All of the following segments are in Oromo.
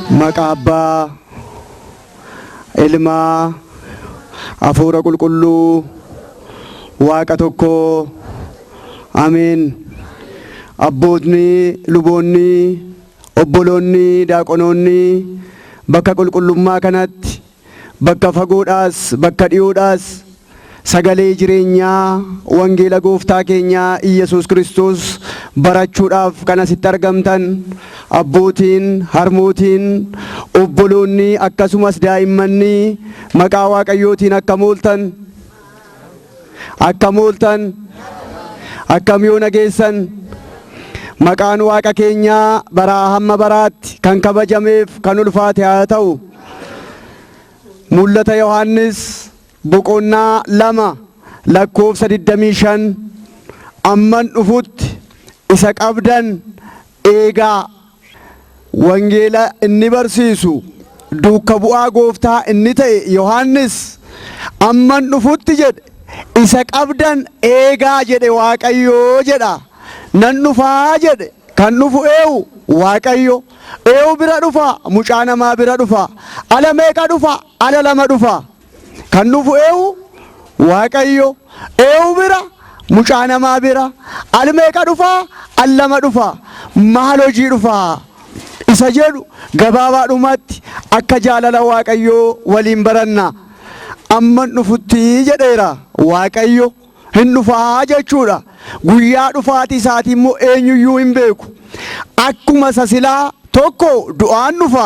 Maqaa Abbaa, Ilmaa, Hafuura Qulqulluu, Waaqa tokkoo. Ameen. Abbootni, luboonni, obboloonni, daaqonoonni bakka qulqullummaa kanatti bakka fagoodhaas bakka dhiyoodhaas sagalee jireenyaa wangeela gooftaa keenyaa Iyesuus Kiristoos barachuudhaaf kan asitti argamtan abbootiin, harmootiin, obboloonni akkasumas daa'immanni maqaa Waaqayyootiin akkam ooltan akkam yoo nageessan. Maqaan Waaqa keenyaa baraa hamma baraatti kan kabajameef kan ulfaate haa ta'u. Mul'ata Yohaannis boqonnaa 2 lakkoofsa 25 amman dhufutti isa qabdan eegaa. Wangeela inni barsiisu duuka bu'aa gooftaa inni ta'e Yohaannis amman dhufutti jedhe isa qabdan eegaa jedhe Waaqayyoo jedha. Nan dhufaa jedhe kan dhufu eewu Waaqayyo. Eewu bira dhufa mucaa namaa bira dhufa. Ala meeqa dhufa? Ala 2 dhufa. Kan dhufu eewu Waaqayyo. Eewu bira mucaa namaa bira. Ala meeqa dhufa? Ala 2 dhufa. Maal hojii dhufa? Isa jedhu gabaabaadhumatti akka jaalala Waaqayyoo waliin baranna. Amman dhufutti jedheera Waaqayyo. Hin dhufaa jechuudha. Guyyaa dhufaati isaati immoo eenyuyyuu hin beeku. Akkuma sasilaa tokko du'aan dhufa.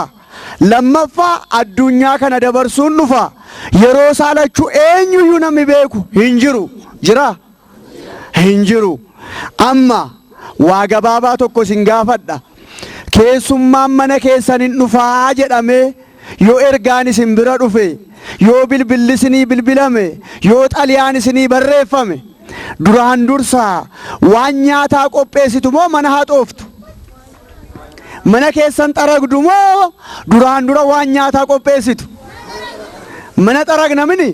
Lammaffaa addunyaa kana dabarsuun dhufa. Yeroo saalachuu eenyuyyuu namni beeku hin jiru. Jira? Hin jiru. Amma waa gabaabaa tokko sin gaafadha. Keessummaan mana keessan hin dhufaa jedhamee yoo ergaan isin bira dhufe, yoo bilbilli isinii bilbilame, yoo xaliyaan isinii barreeffame, duraan dursaa waan nyaataa qopheessitu moo mana haxooftu? Mana keessan xaragdu moo duraan dura waan nyaataa qopheessitu? Mana xaragna mini?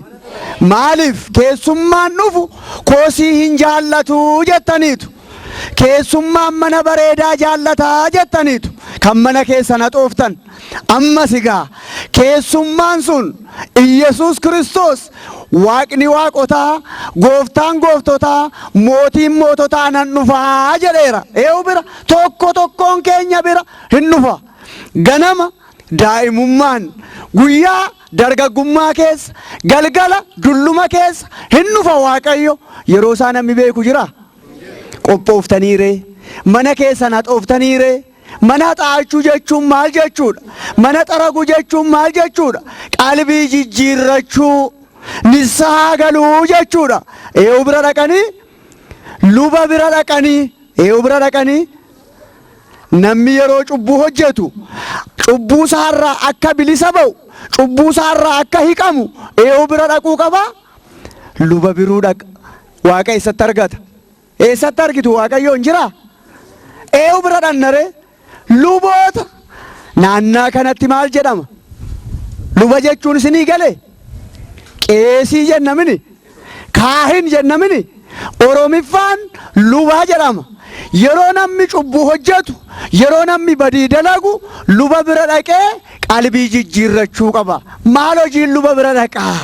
Maaliif keessummaan dhufu koosii hin jaallatu jettaniitu. Keessummaan mana bareedaa jaallataa jettaniitu. Kan mana keessan haxooftan. Ammas egaa keessummaan sun Iyesuus Kiristoos Waaqni waaqotaa, gooftaan gooftotaa, mootiin moototaa nan dhufaa jedheera. Eewu bira tokkoon keenya bira hin dhufa. Ganama daa'imummaan, guyyaa dargaggummaa keessa, galgala dulluma keessa hin dhufa Waaqayyo. Yeroo isaa namni beeku jira? Qophooftaniiree? Mana keessan haxooftaniiree? Mana xaachuu jechuun maal jechuudha? Mana xaraguu jechuun maal jechuudha? Qalbii jijjiirrachuu, nissaa galuu jechuudha. Eewu bira dhaqanii, luba bira dhaqanii, eewu bira dhaqanii namni yeroo cubbuu hojjetu, cubbuu isaarraa akka bilisa ba'u, cubbuu isaarraa akka hiikamu eewu bira dhaquu qaba. Luba biruu dhaqa. Waaqa eessatti argata? Eessatti argitu? Waaqayyoon jira? Eewu bira dhannaree? Luboota naannaa kanatti maal jedhama? Luba jechuun isinii galee? Qeesii jennamini? Kaahin jennamini? Oromiffaan lubaa jedhama. Yeroo namni cubbuu hojjetu, yeroo namni badii dalagu luba bira dhaqee qalbii jijjiirrachuu qaba. Maal hojiin luba bira dhaqaa?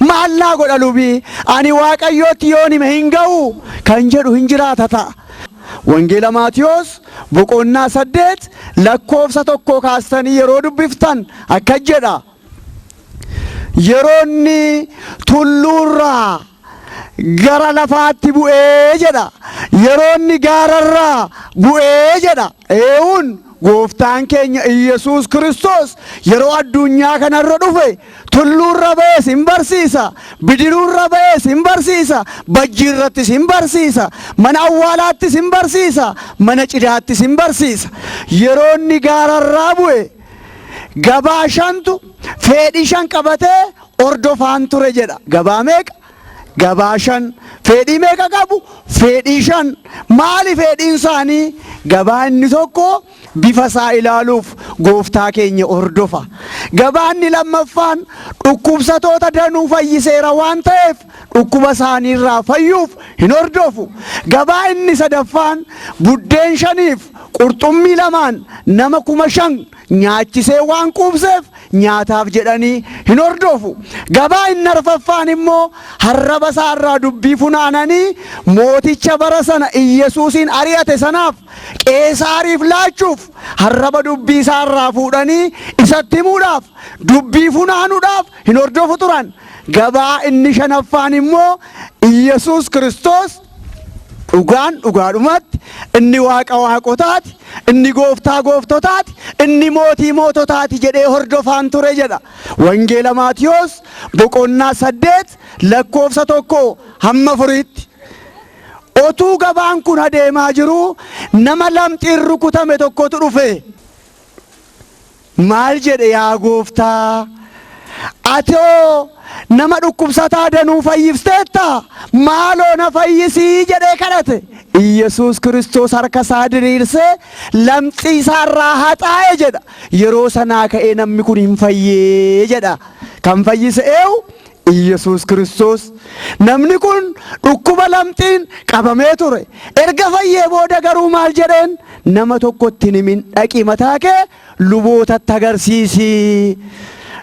Maal naa godha lubii? Ani Waaqayyootti yoon hime hin ga'u kan jedhu hin jiraata ta'a. Wangeela Maatiyos boqonnaa 8 lakkoofsa 1 kaastanii yeroo dubbiftan akka jedha. Yeroonni tulluurraa gara lafaatti bu'ee jedha. Yeroonni gaararraa bu'ee jedha. Eewun gooftaan keenya Iyesuus Kiristoos yeroo addunyaa kanarra dhufe tulluurra ba'ee sin barsiisa, bidiruurra ba'ee sin barsiisa, bajjiirratti sin barsiisa, mana awwaalaatti sin barsiisa, mana cidaatti sin barsiisa. Yeroonni gaararraa bu'e gabaa 5tu fedhii 5 qabatee ordofaan ture jedha. Gabaa meeqa? Gabaa 5. Fedhii meeqa qabu? Fedhii 5. Maali fedhiin isaanii? Gabaa inni tokko bifa isaa ilaaluuf gooftaa keenya ordofa. Gabaa inni lammaffaan dhukkubsatoota danuu fayyiseera waan ta'eef dhukkuba isaaniirraa fayyuuf hin ordofu. Gabaa inni sadaffaan buddeen 5f qurxummii 2 nama 5,000 nyaachisee waan quubseef nyaataaf jedhanii hin hordofu. Gabaa inni arfaffaan immoo harraba isaarraa dubbii funaananii mooticha bara sana Iyyesuusin ari'ate sanaaf Qeesaariif laachuuf harraba dubbii isaarraa fuudhanii isatti himuudhaaf dubbii funaanuudhaaf hin hordofu turan. Gabaa inni shanaffaan immoo Iyyesuus Kiristoos dhugaan dhugaadhumatti inni waaqa waaqotaati, inni gooftaa gooftotaati, inni mootii moototaati jedhee hordofaan ture jedha. Wangeela Maatiyos boqonnaa 8 lakkoofsa 1 hamma 4tti. Otuu gabaan kun adeemaa jiru nama lamxiin rukutame tokkotu dhufe. Maal jedhe yaa gooftaa? Atoo nama dhukkubsataa danuu fayyifteetta maaloo na fayyisii jedhee kadhate. Iyyesuus Kiristoos harka isaa diriirsee lamxii isaarraa haxaa'e jedha. Yeroo sanaa ka'ee namni kun hin fayyee jedha. Kan fayyise eenyu? Iyyesuus Kiristoos. Namni kun dhukkuba lamxiin qabamee ture. Erga fayyee booda garuu maal jedheen? Nama tokkotti hin himin dhaqii mataa kee lubootatti agarsiisi.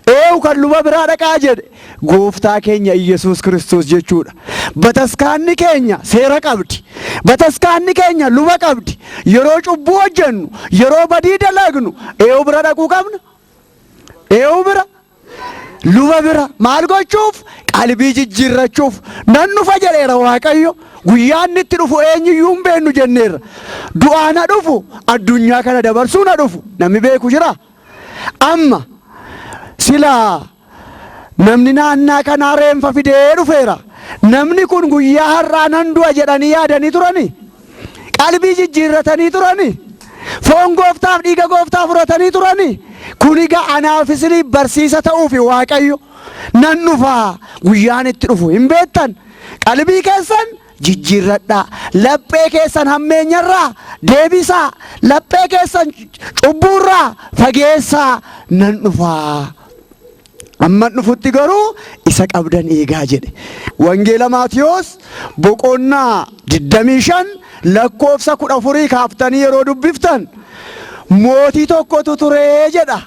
Eenyu kan luba biraa dhaqaa jedhe? Gooftaa keenya Iyyesuus Kiristoos jechuudha. Bataskaanni keenya seera qabdi. Bataskaanni keenya luba qabdi. Yeroo cubbuu hojjennu, yeroo badii dalagnu, eenyu bira dhaquu qabna? Eenyu bira? Luba bira. Maal gochuuf? Qalbii jijjiirrachuuf. Nan dhufa jedheera Waaqayyo. Guyyaan itti dhufu eenyuyyuu hin beeknu jenneerra. Du'aa na dhufu, addunyaa kana dabarsuu na dhufu. Namni beeku jira? Amma silaa namni naannaa kanaa reenfa fidee dhufeera. Namni kun guyyaa har'aa nan du'a jedhanii yaadanii turani? Qalbii jijjiirratanii turani? Foon gooftaaf dhiiga gooftaa fudhatanii turani? Kun egaa anaaf isinii barsiisa ta'uufi Waaqayyo nan dhufaa guyyaan itti dhufu hin beektan? Qalbii keessan jijjiirradhaa. Laphee keessan hammeenyarraa deebisaa. Laphee keessan cubbuurraa fageessaa. Nan dhufaa. Amma dhufutti garuu isa qabdan eegaa jedhe. Wangeela Maatiyos boqonnaa 25 lakkoofsa 14 kaaftanii yeroo dubbiftan mootii tokkotu ture jedha.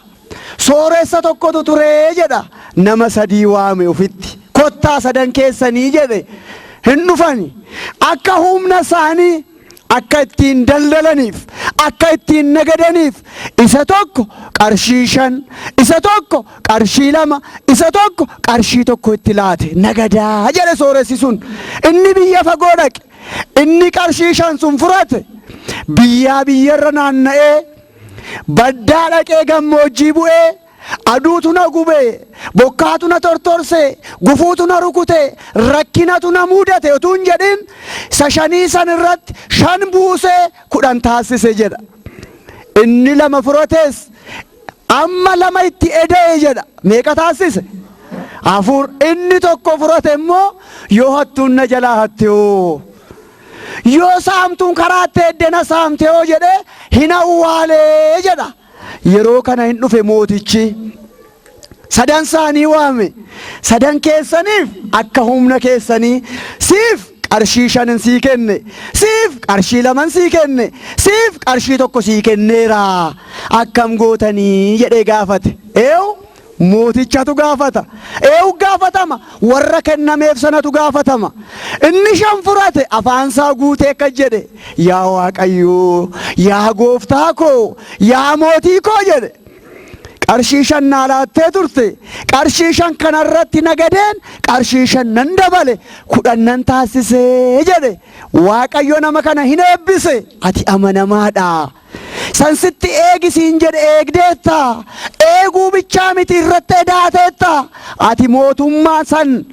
Sooressa tokkotu ture jedha. Nama 3 waame ofitti. Kottaa 3 keessanii jedhe. Hin dhufani. Akka humna isaanii akka ittiin daldalaniif, akka ittiin nagadaniif isa tokko qarshii 5, isa tokko qarshii 2, isa tokko qarshii 1 itti laate nagadaa jedhe sooressi sun. Inni biyya fagoo dhaqe. Inni qarshii 5 sun furate. Biyyarra naanna'ee baddaa dhaqee gammoojjii bu'ee aduutu na gubee, bokkaatu na tortorse, gufuutu na rukute, rakkinatu na mudate utuu hin jedhin isa 5 san irratti 5 buusee 10 taasise jedha. Inni 2 furates amma 2 itti eda'e jedha. Meeqa taasise? 4. Inni 1 furate immoo yoo hattuun na jalaa hatte hoo, yoo saamtuun karaatti eddena saamte hoo jedhe hin awwaalee jedha. Yeroo kana hin dhufe mootichi 3 isaanii waame. 3 keessaniif akka humna keessanii siif qarshii 5 sii kenne, siif qarshii 2 sii kenne, siif qarshii 1 sii kenneera. Akkam gootanii jedhee gaafate. Eenyu? Mootichatu gaafata. Eenyu gaafatama? Warra kennameef sanatu gaafatama. Inni 5 furate afaansaa guutee akka jedhe yaa Waaqayyo, yaa gooftaa koo, yaa mootii koo jedhe. Qarshii 5 naa laattee turte. Qarshii 5 kanarratti nagadeen qarshii 5 nan dabale 10 nan taasisee jedhe. Waaqayyo nama kana hin eebbise. Ati amanamaadha. Sansitti eegisiin jedhe eegdeetta. Eeguu bichaa miti irratti edaateetta. Ati mootummaa san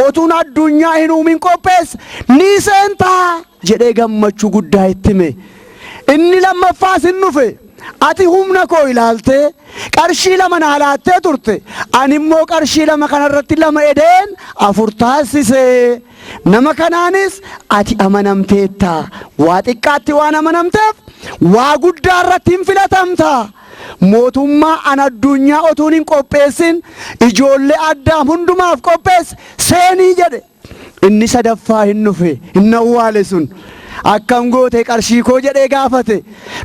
otuun addunyaa hin uumin qopheesse ni seentaa jedhee gammachuu guddaa itti hime. Inni lammaffaas hin dhufe. Ati humna koo ilaaltee qarshii 2 naa laattee turte. Ani immoo qarshii 2 kanarratti 2 edeen 4 taasise. Nama kanaanis ati amanamteetta. Waa xiqqaatti waan amanamteef waa guddaa irratti hin filatamta. Mootummaa an addunyaa otuun hin qopheessin ijoollee Addaam hundumaaf qopheesse seenii jedhe. Inni 3ffaa hin dhufe. Hin awwaale sun. akkam goote qarshii koo jedhee gaafate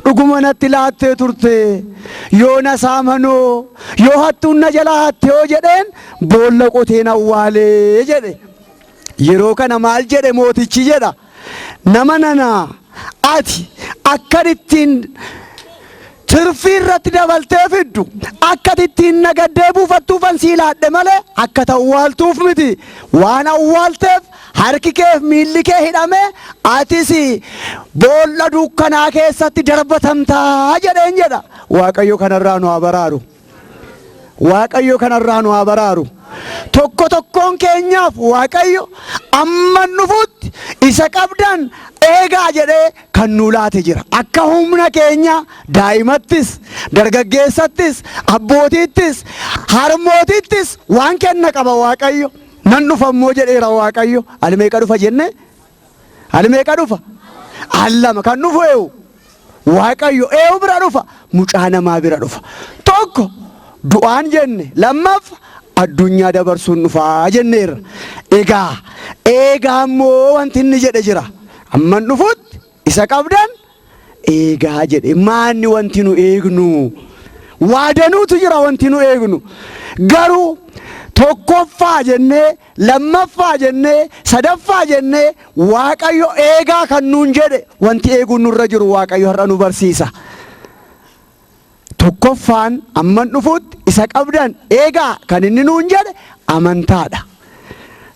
dhuguma natti laattee turte yoo na saamanoo yoo hattuun na jalaa hatte yoo jedheen boolla qoteen awwaalee jedhe. Yeroo kana maal jedhe mootichi jedha nama nana ati akka ittiin tirfii irratti dabaltee fiddu akka ittiin nagaddee buufattuufan sii laadhe malee akka awwaaltuuf miti waan awwaalteef harki kee miilli kee hidhame atis boolla dukkanaa keessatti darbatamtaa jedheen jedha. Waaqayyo kanarraa nu haa baraaru. Waaqayyo kanarraa nu haa baraaru. Tokko tokkoon keenyaaf Waaqayyo amma nufutti isa qabdan eegaa jedhee kan nu laate jira. Akka humna keenya daa'imattis, dargaggeessattis, abbootiittis, harmootittis waan kenna qaba Waaqayyo. Nan dhufa immoo jedheera Waaqayyo. Al meeqa dhufa jenne? Al meeqa dhufa? Al lama kan dhufu eewu. Waaqayyo eewu bira dhufa, mucaa namaa bira dhufa. Tokko du'aan jenne, lammaffaa addunyaa dabarsuun dhufaa jenneerra. Eegaa immoo wanti inni jedhe jira. Amman dhufutti isa qabdan eegaa jedhe. Maanni wanti nu eegnu? Waadanuutu jira wanti nu eegnu. Garuu tokkoffaa jennee, lammaffaa jennee, sadaffaa jennee Waaqayyo eegaa kan nuun jedhe wanti eeguun nurra jiru Waaqayyo har'a nu barsiisa. Tokkoffaan amman dhufutti isa qabdan eegaa kan inni nuun jedhe amantaadha.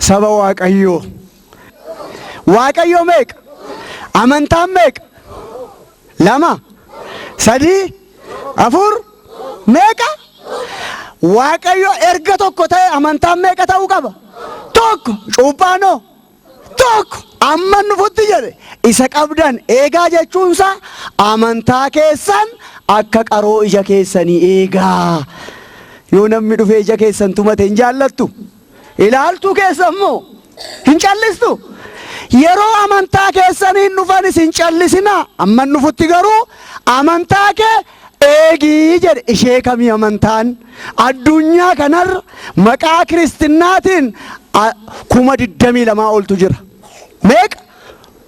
Saba Waaqayyoo. Waaqayyo meeqa? Amantaan meeqa? Lama, sadii, afur, meeqa? Waaqayyo erga tokko ta'e amantaan meeqa ta'uu qaba? Tokko. Cuuphaanoo? Tokko. Amman dhufutti jedhe isa qabdan eegaa jechuunsa amantaa keessan akka qaroo ija keessanii eegaa. Yoo namni dhufee ija keessan tumate hin jaallattu? Ilaaltuu keessan moo hin callistu? Yeroo amantaa keessaniin dhufanis hin callisina. Amman dhufutti garuu amantaa kee eegii jedhe. Ishee kamii amantaan? Addunyaa kanarra maqaa kiristinnaatiin 22,000 oltu jira. Meeqa?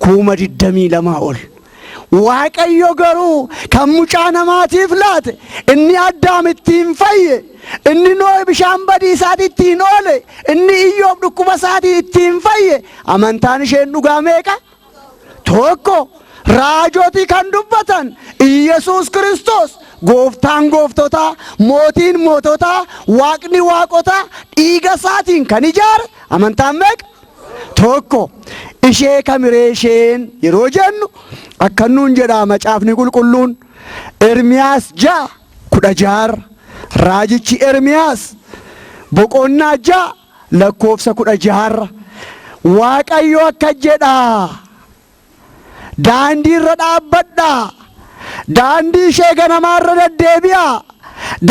22,000 ol. Waaqayyo garuu kan mucaa namaatiif laate inni Addaam ittiin fayye, inni Nohe bishaan badiisaatti ittiin oole, inni Iyyoob dhukkuba isaatii ittiin fayye amantaan isheen dhugaa meeqa? Tokko. Raajotii kan dubbatan Iyesuus Kiristoos gooftaan gooftotaa, mootiin moototaa, waaqni waaqotaa dhiiga isaatiin kan ijaare amantaan meeqa? Tokko. Ishee kamiree isheen yeroo jennu akka nuun jedha macaafni qulqulluun Ermiyaas 6:16 raajichi Ermiyaas boqonnaa 6 lakkoofsa 16 Waaqayyo akka jedha daandii irra dhaabbadhaa, daandii ishee ganamaarra deddeebi'aa,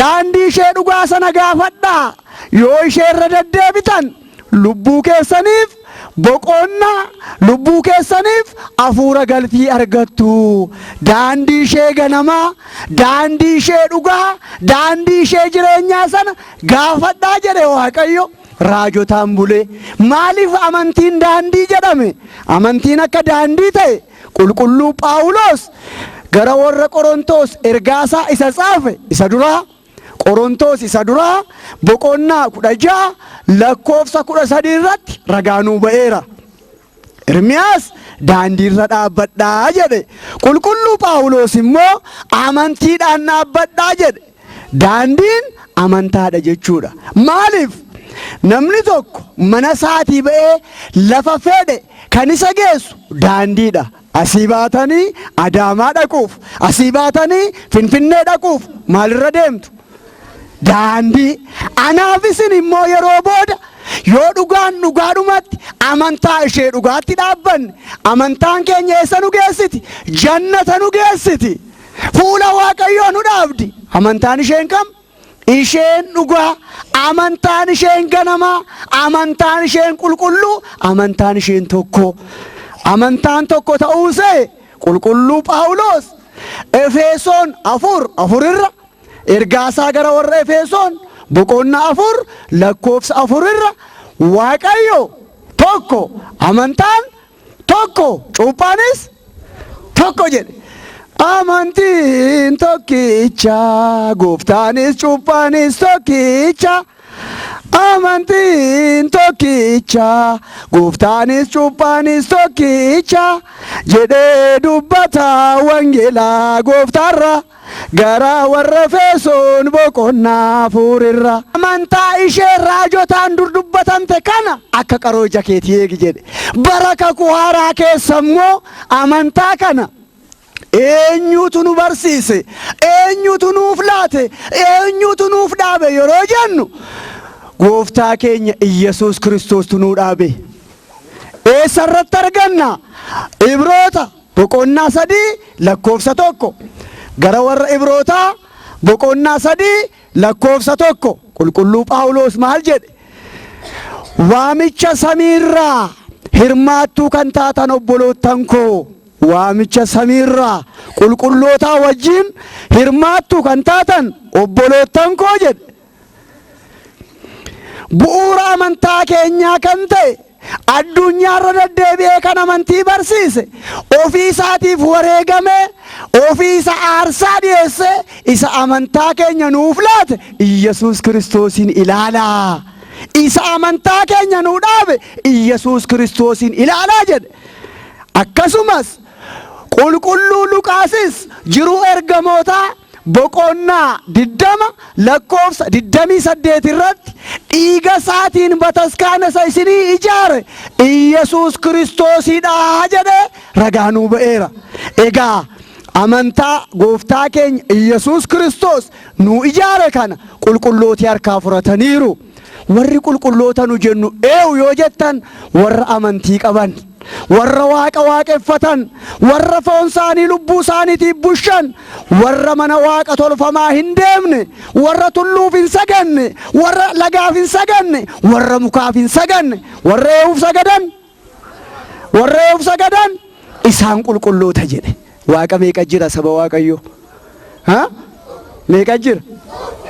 daandii ishee dhugaa sana gaafadhaa. Yoo ishee irra deddeebitan lubbuu keessaniif boqonnaa, lubbuu keessaniif hafuura galfii argattu. Daandii ishee ganamaa, daandii ishee dhugaa, daandii ishee jireenyaa sana gaafadhaa jedhe Waaqayyo raajotaan bulee. Maaliif amantiin daandii jedhame? Amantiin akka daandii ta'e qulqulluu Phaawulos gara warra Qorontos ergaasaa isa xaafe isa duraa, Qorontos isa duraa boqonnaa 16 lakkoofsa 13 irratti ragaanuu ba'eera. Ermiyaas daandii irra dhaabbadhaa jedhe. Qulqulluu Phaawulos immoo amantiidhaan dhaabbadhaa jedhe. Daandiin amantaadha jechuudha. Maaliif? Namni tokko mana isaatii ba'ee lafa fedhe kan isa geessu daandiidha. Asii baatanii Adaamaa dhaquuf, asii baatanii Finfinnee dhaquuf maalirra deemtu? Daandii. Anaaf isin immoo yeroo booda yoo dhugaan dhugaadhumatti amantaa ishee dhugaatti dhaabbanne amantaan keenya eessa nu geessiti? Jannata nu geessiti. Fuula Waaqayyoo nu dhaabdi. Amantaan isheen kam? Isheen dhugaa, amantaan isheen ganamaa, amantaan isheen qulqulluu, amantaan isheen tokko. Amantaan tokko ta'uusee qulqulluu Phaawulos Efesoon 4 irra ergaasaa gara warra Efesoon boqonnaa 4 lakkoofsa 4 irra Waaqayyo tokko, amantaan tokko, cuuphaanis tokko jedhe. Amantiin tokkicha gooftaanis cuuphaanis tokkicha. Amantiin tokkicha gooftaanis cuuphaanis tokkicha jedhee dubbata wangeelaa gooftaarra gara warra Efesoon boqonnaa afurirra. Amantaa ishee raajotaan dur dubbatamte kana akka qaroo ija keetii eegi jedhe. Bara kakuu haaraa keessa immoo amantaa kana eenyutu nu barsiise, eenyutu nuuf laate, eenyutu nuuf dhaabe yeroo jennu gooftaa keenya Iyesuus Kiristoostu nuu dhaabe. Eessarratti arganna? Ibroota boqonnaa 3 lakkoofsa 1. Gara warra Ibrootaa boqonnaa 3 lakkoofsa 1 qulqulluu Phaawulos maal jedhe? Waamicha samiirraa hirmaattuu kan taatan obboloottan koo, waamicha samiirraa qulqullootaa wajjin hirmaattuu kan taatan obboloottan koo jedhe. Bu'uura amantaa keenyaa kan ta'e addunyaarra deddeebi'ee kan amantii barsiise ofii isaatiif wareegamee ofii isa aarsaa dhiyeesse isa amantaa keenya nuuf laate Iyesuus Kiristoosin ilaalaa. Isa amantaa keenya nuu dhaabe Iyesuus Kiristoosin ilaalaa jedhe. Akkasumas qulqulluu Luqaasis jiruu ergamootaa boqonnaa 20 lakkoofsa 28 irratti dhiiga isaatiin bataskaana isa isinii ijaare Iyesuus Kiristoosidha jedhee ragaa nuu ba'eera. Egaa amantaa gooftaa keenya Iyesuus Kiristoos nuu ijaare kana qulqullooti harkaa fudhataniiru. Warri qulqulloota nu jennu eewu yoo jettan warra amantii qaban, warra waaqa waaqeffatan, warra foon isaanii lubbuu isaaniitiif bushan, warra mana waaqa tolfamaa hin deemne, warra tulluuf hin saganne, warra lagaaf hin saganne, warra mukaaf hin saganne, warra eewuuf sagadan, warra eewuuf sagadan isaan qulqulloota jedhe. Waaqa meeqa jira saba Waaqayyoo? Meeqa jira?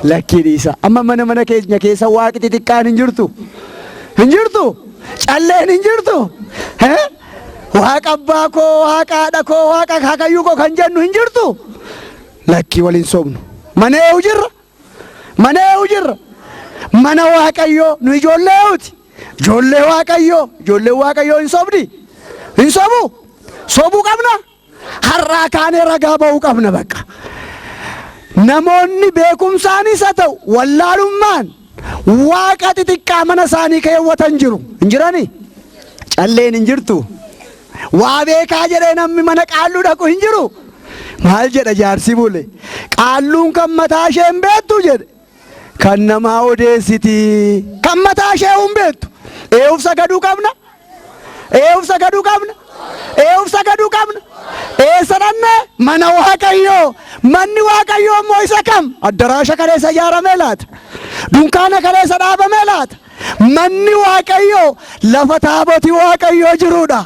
Lakkii dhiisa. Amma mana keenya keessa waaqi xixiqqaan hin jirtu? Hin jirtu? Calleen hin jirtu? Waaqa abbaa koo, waaqa haadha koo, waaqa akaakayyuu koo kan jennu hin jirtu? Lakkii waliin sobnu. Mana eewu jirra? Mana eewu jirra? Mana Waaqayyoo nu ijoollee eewuti. Ijoollee Waaqayyoo, ijoollee Waaqayyoo hin sobdi? Hin sobu? Sobuu qabna? Har'aa kaanee ragaa ba'uu qabna bakka. Namoonni beekumsaanis haa ta'u wallaalummaan waaqa xixiqqaa mana isaanii keewwatan jiru. Hin jirani? Calleen hin jirtu? Waa beekaa jedhee namni mana qaalluu dhaqu hin jiru? Maal jedha jaarsi bule? Qaalluun kan mataa ishee hin beektu jedhe. Kan namaa odeessiti. Kan mataa ishee hin beektu. Eewuuf sagaduu qabna? Eewuuf sagaduu qabna? Eewuuf sagaduu qabna? Eessa dhanne? Mana Waaqayyoo. Manni Waaqayyoo immoo isa kam? Addaraasha kaleessa ijaaramee laata? Dunkaana kaleessa dhaabamee laata? Manni Waaqayyoo lafa taabotii Waaqayyoo jiruudha.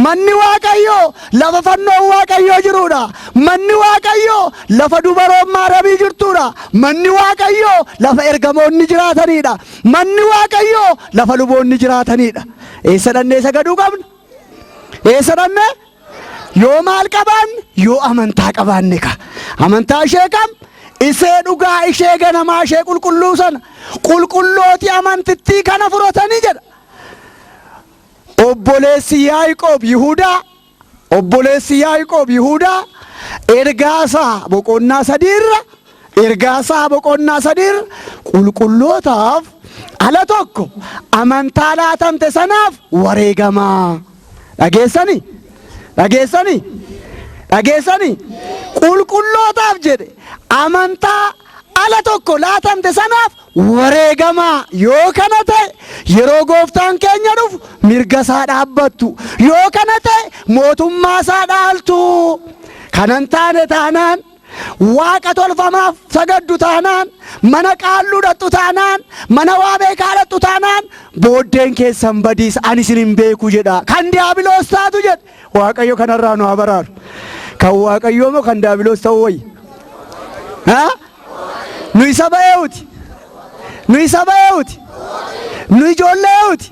Manni Waaqayyoo lafa fannoon Waaqayyoo jiruudha. Manni Waaqayyoo lafa dubaroon maarabii jirtuudha. Manni Waaqayyoo lafa ergamoonni jiraatanidha. Manni Waaqayyoo lafa luboonni jiraatanidha. Eessa dhannee sagaduu qabna? Eessa dhannee? Yoo maal qabaanne? Yoo amantaa qabaanne ka. Amantaa ishee kam? Isee dhugaa ishee ganamaa ishee qulqulluu sana qulqullooti amantittii kana fudhatanii jedha. Obboleessi Yaaqoob Yihuudaa, obboleessi Yaaqoob Yihuudaa ergaasaa boqonnaa 3 irra, ergaasaa boqonnaa 3 irra qulqullootaaf ala tokko amantaa laatamte sanaaf wareegamaa. Dhageessanii? Dhageessanii? Dhageessanii? Qulqullootaaf jedhe amantaa ala tokko laatamte sanaaf wareegamaa. Yoo kana ta'e yeroo gooftaan keenya dhufu mirga isaa dhaabbattu. Yoo kana ta'e mootummaa isaa dhaaltu. Kanan taane taanaan waaqa tolfamaaf sagaddu taanaan, mana qaalluu dhattu taanaan, mana waa beekaa dhattu taanaan booddeen keessan badiisa ani isin hin beeku jedha. Kan diiyaabiloos taatu jedhe. Waaqayyo kanarraa nu haa baraaru. Kan Waaqayyoo moo kan diiyaabiloos ta'uu wayya? Nu isa ba'eewuti. Nu isa ba'eewuti. Nu ijoollee eewuti.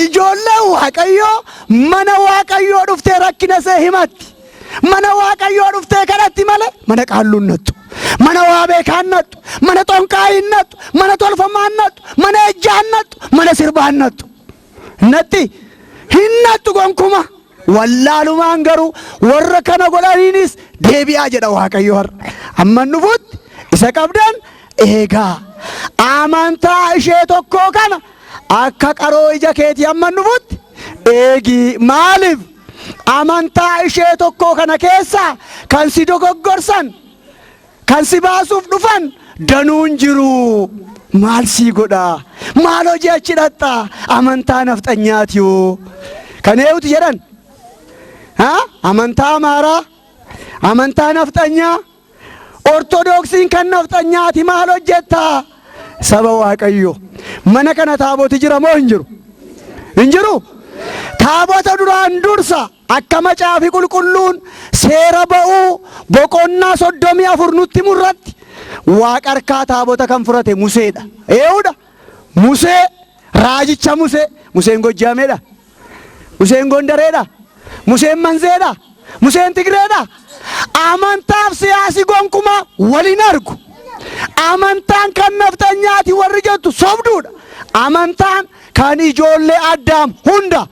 Ijoollee Waaqayyoo mana Waaqayyoo dhuftee rakkina ishee himatti. mana waaqayyoo dhuftee kadhatti malee mana qaalluun nattu, mana waa beekaan nattu, mana xonqaayin nattu, mana tolfamaan nattu, mana ejjaan nattu, mana sirbaan nattu. Natti hin nattu gonkuma. Wallaalumaan garuu warra kana godhaniinis deebi'aa jedha waaqayyo har'a. Amma nufutti isa qabdan eegaa. Amantaa ishee tokkoo kana akka qaroo ija keetii amma nufutti eegii. Maaliif amantaa ishee tokkoo kana keessaa kan si dogoggorsan, kan si baasuuf dhufan danuun jiru. Maal sii godhaa? Maal hojii achi dhaqxaa? Amantaa nafxanyaati yoo kan eewuti jedhan. Amantaa Amaaraa, amantaa nafxanyaa, Ortodoksiin kan nafxanyaati maal hojjettaa? Saba Waaqayyo mana kana taaboti jira moo hin jiru? Hin jiru? Taabota duraan dursa akka macaafi qulqulluun seera ba'uu boqonnaa 34 nutti murratti Waaqa harkaa taabota kan furate Museedha. Eewudha. Musee, raajicha Musee. Museen Gojjaameedha. Museen Gondareedha. Museen Manzeedha. Museen Tigreedha. Amantaaf siyaasi gonkumaa waliin argu. Amantaan kan nafxanyaati warri jettu sobduudha. Amantaan kan ijoollee Addaam hunda.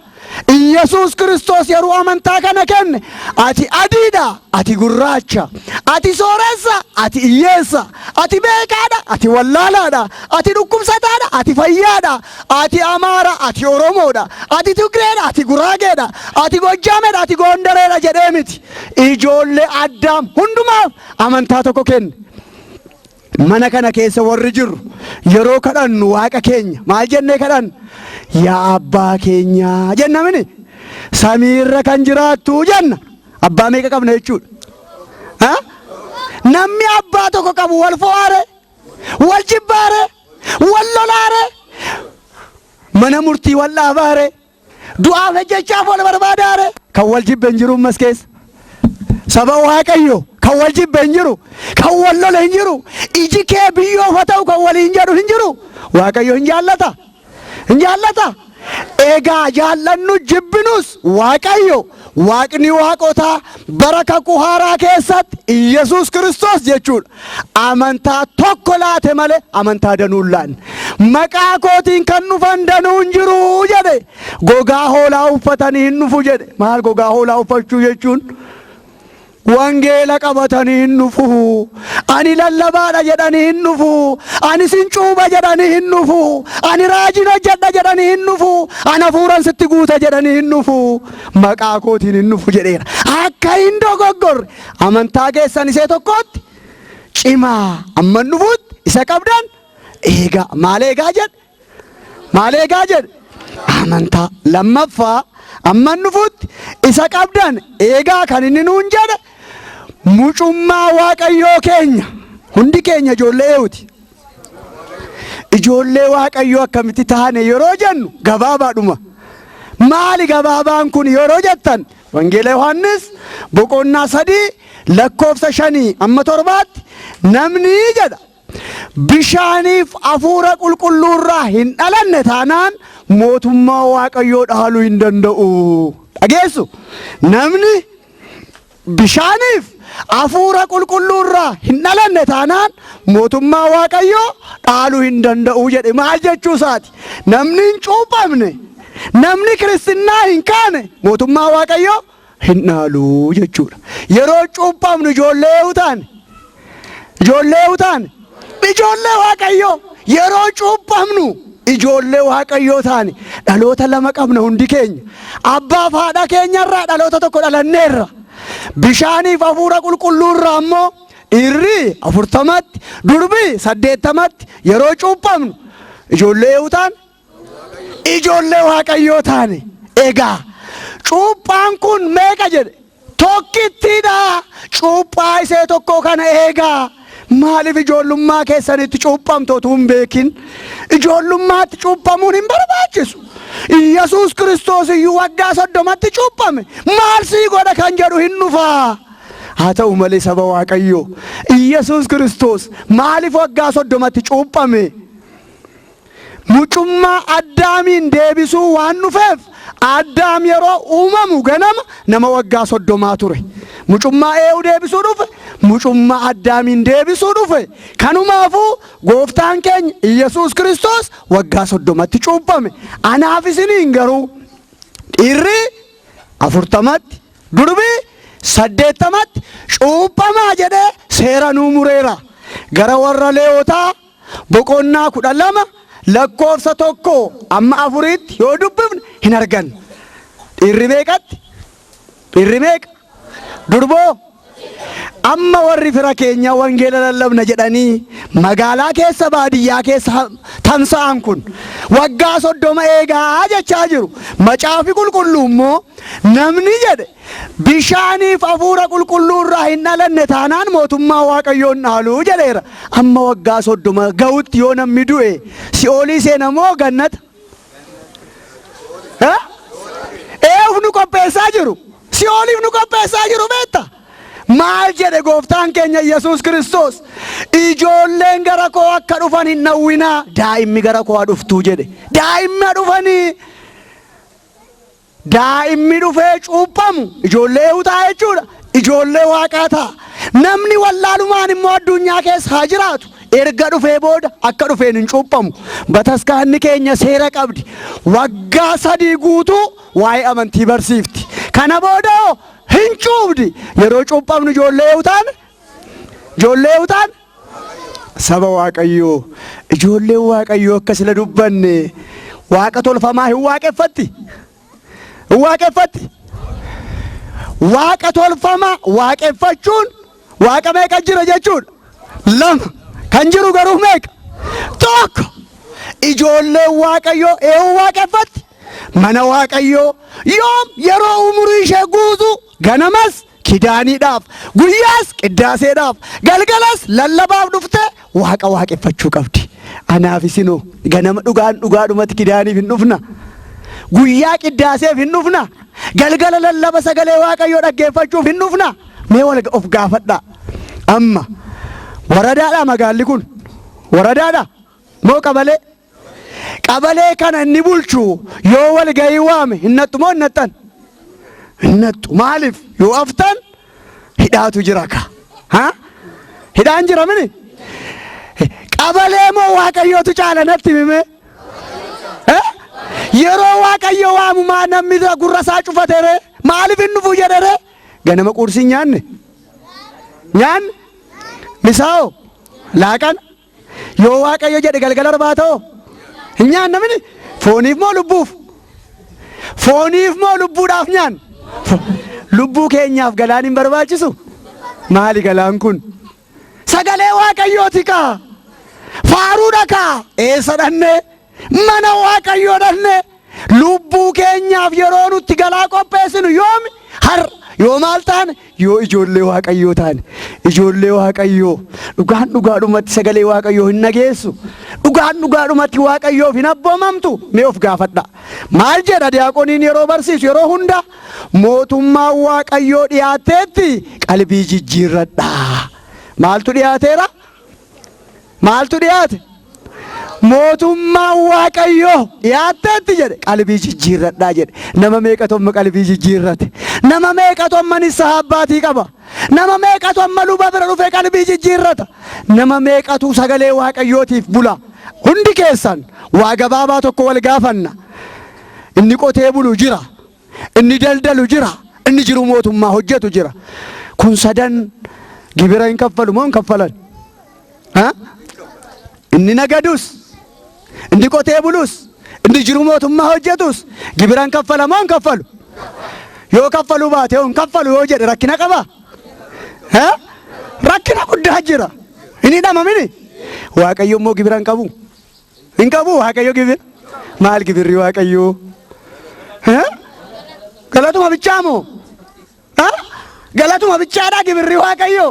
Yesuus Kiristoos yeroo amantaa kana kenne ati adiidha, ati gurraacha, ati sooressa, ati hiyyeessa, ati beekaadha, ati wallaalaadha, ati dhukkubsataadha, ati fayyaadha, ati Amaara, ati Oromoodha, ati Tigreedha, ati Guraageedha, ati Gojjaameedha, ati Gondareedha jedhee miti. Ijoollee Addaam hundumaaf amantaa tokko kenne. Mana kana keessa warri jirru yeroo kadhannu Waaqa keenya maal jennee kadhanna? Yaa abbaa keenya jenna mini. Samiirra kan jiraattu jenna. Abbaa meeqa qabna jechuudha? Namni abbaa tokko qabu wal fo'aare, wal jibbaare, wal lolaare, mana murtii wal dhaabaare, du'aaf ejjechaaf wal barbaadaare. Kan wal jibbe hin jiru ammas keessa. Saba Waaqayyo kan wal jibbe hin jiru, kan wal lola hin jiru, iji kee biyyoof haa ta'u kan waliin jedhu hin jiru. Waaqayyo hin jaallata? Hin jaallata? Egaa jaallannu jibbinus Waaqayyo, Waaqni waaqotaa bara kakuu haaraa keessatti Yesuus Kiristoos jechuudha. Amantaa tokko laate malee amantaa danuun laanne. Maqaa kootiin kan dhufan danuun jiru jedhe. Gogaa hoolaa uffatanii hin dhufu jedhe. Maal gogaa hoolaa uffachuu jechuun? Wangeela qabatanii hin dhufu. Ani lallabaadha jedhanii hin dhufu. Ani sincuuba jedhanii hin dhufu. Ani raajii hojjedha jedhanii hin dhufu. Ani hafuuran sitti guuta jedhanii hin dhufu. Maqaa kootiin hin dhufu jedheera. Akka hin dogoggorre amantaa keessan isee tokkotti cimaa. Amma dhufuutti isa qabdan eegaa. Maal eegaa jedhe? Maal eegaa jedhe? Amantaa. Lammaffaa amma dhufuutti isa qabdan eegaa kan inni nuun jedhe mucummaa Waaqayyoo keenya. Hundi keenya ijoollee eewuti. Ijoollee Waaqayyoo akkamitti taane yeroo jennu gabaabaadhuma. Maali gabaabaan kun yeroo jettan? Wangeela Yohaannis boqonnaa 3 lakkoofsa 5 amma 7tti namni jedha bishaaniif hafuura qulqulluurraa hin dhalanne taanaan mootummaa Waaqayyoo dhaaluu hin danda'u. Dhageessu? Namni bishaaniif hafuura qulqulluurraa hin dhalanne taanaan mootummaa Waaqayyoo dhaaluu hin danda'u jedhe. Maal jechuu isaati? Namni hin cuuphamne, namni kiristinnaa hin kaane mootummaa Waaqayyoo hin dhaalu jechuudha. Yeroo cuuphamnu ijoollee utaane, ijoollee utaane, ijoollee Waaqayyoo yeroo cuuphamnu ijoollee Waaqayyoo taane. Dhaloota lama qabna hundi keenya. Abbaaf haadha keenyarraa dhaloota tokko dhalanneerra. Bishaaniif hafuura qulqulluurraa ammoo dhiirri 40tti, durbi 80tti yeroo cuuphamnu ijoollee utaane, ijoollee Waaqayyoo taane. Egaa cuuphaan kun meeqa jedhe? Tokkittiidha. Cuuphaa isee tokko kana eegaa. Maaliif ijoollummaa keessanitti cuuphamtootu hin beekin? Ijoollummaatti cuuphamuun hin barbaachisu. Yesuus Kiristoos iyyuu waggaa 30tti cuuphame. Maal sii godha kan jedhu hin dhufaa. Haa ta'u malee saba Waaqayyoo Yesuus Kiristoos maaliif waggaa 30tti cuuphame? Mucummaa Addaamiin deebisuu waan dhufeef Addaam yeroo uumamu ganama nama waggaa 30 ture. mucummaa eewu deebisuu dhufe mucummaa addaamiin deebisuu dhufe kanumaafuu gooftaan keenya Yesuus Kiristoos waggaa 30tti cuuphame anaaf isiniin garuu dhiirri 40tti durbii 80tti cuuphamaa jedhee seera nuu mureera gara warra Lewwotaa boqonnaa 12 lakkoofsa 1 amma 4tti yoo dubbifne hin argan dhiirri meeqatti dhiirri meeqa durboo amma warri fira keenya wangeela lallabna jedhanii magaalaa keessa baadiyyaa keessa tamsa'an kun waggaa 30 eegaa jechaa jiru macaafi qulqulluu immoo namni jedhe bishaaniif hafuura qulqulluu irraa hin dhalanne taanaan mootummaa waaqayyoon dhaaluu jedheera amma waggaa 30 ga'utti yoo namni du'e si'oolii seena moo gannata eef nu qopheessaa jiru si'ooliif nu qopheessaa jiru beekta maal jedhe gooftaan keenya Yesuus Kiristoos ijoolleen gara koo akka dhufan hin dhawwinaa daa'imni gara koo dhuftuu jedhe daa'imni dhufanii daa'imni dhufee cuuphamu ijoollee utaa jechuudha ijoollee waaqaa ta'a namni wallaalumaan immoo addunyaa keessa haa jiraatu erga dhufee booda akka dhufeen hin cuuphamu bataskaanni keenya seera qabdi waggaa 3 guutuu waa'ee amantii barsiifti kana booda hin cuubdi yeroo cuuphamnu ijoollee utaan saba waaqayyoo ijoollee waaqayyoo akka sila dubbanne waaqa tolfamaa hin waaqeffatti waaqa tolfamaa waaqeffachuun waaqa meeqa jira jechuudha 2 kan jiru garuu meeqa tokko ijoollee waaqayyoo eewu waaqeffatti mana waaqayyoo yoom yeroo umurii ishee guutu ganamas kidaaniidhaaf guyyaas qiddaaseedhaaf galgalas lallabaaf dhufte waaqa waaqeffachuu qabdi anaaf isinoo ganama dhugaadhumatti kidaaniif hin dhufna guyyaa qiddaaseef hin dhufna galgala lallaba sagalee waaqayyoo dhaggeeffachuuf hin dhufna mee wal of gaafadhaa amma waradaadha magaalli kun waradaadha moo qabalee kana inni bulchu yoo wal ga'ii waame hinnattu moo hinnattan hinnattu maaliif yoo aftan hidhaatu jira ka hidhaan jira mini qabalee moo waaqayyootu caala natti mime yeroo waaqayyo waamu maa namni gurrasaa cufatere maaliif hin dhufu jedhere ganama qursii nyaanne misaa'o laaqana yoo waaqayyo jedhe galgala arbaata'o hin nyaanna mini fooniif moo lubbuudhaaf nyaan lubbuu keenyaaf galaan hin barbaachisu maali galaan kun sagalee waaqayyooti kaa faaruudha kaa eessa dhanne mana waaqayyoo dhanne lubbuu keenyaaf yeroo nutti galaa qopheessinu yoomi har yoo maal taane yoo ijoollee waaqayyoo taane ijoollee waaqayyoo dhugaadhumatti sagalee waaqayyoo hin nageessu dhugaadhumatti waaqayyoof hin abboomamtu mee of gaafadha maal jedha diyaaqoniin yeroo barsiisu yeroo hunda mootummaa waaqayyoo dhiyaateetti qalbii jijjiirradha maaltu dhiyaateera maaltu dhiyaate mootummaa waaqayyoo dhiyaateetti jedhe qalbii jijjiirradhaa jedhe nama meeqatu amma qalbii jijjiirrate nama meeqatu amma nissaa abbaatii qaba nama meeqatu amma luba bira dhufe qalbii jijjiirrata nama meeqatu sagalee waaqayyootiif bula hundi keessan waa gabaabaa tokko wal gaafanna inni qotee bulu jira inni daldalu jira inni jiru mootummaa hojjetu jira kun sadan gibira hin kaffalu moo hin kaffalan inni nagadus inni qotee bulus inni jiru mootummaa hojjetus gibiran kaffala moo hin kaffalu yoo kaffalu baate yoo hin kaffalu yoo jedhe rakkina qaba rakkina guddaa jira inni dhamamini waaqayyo immoo gibiran qabu hin qabu waaqayyo gibira maal gibirri waaqayyo galatuma bichaa moo galatuma bichaadhaa gibirri waaqayyo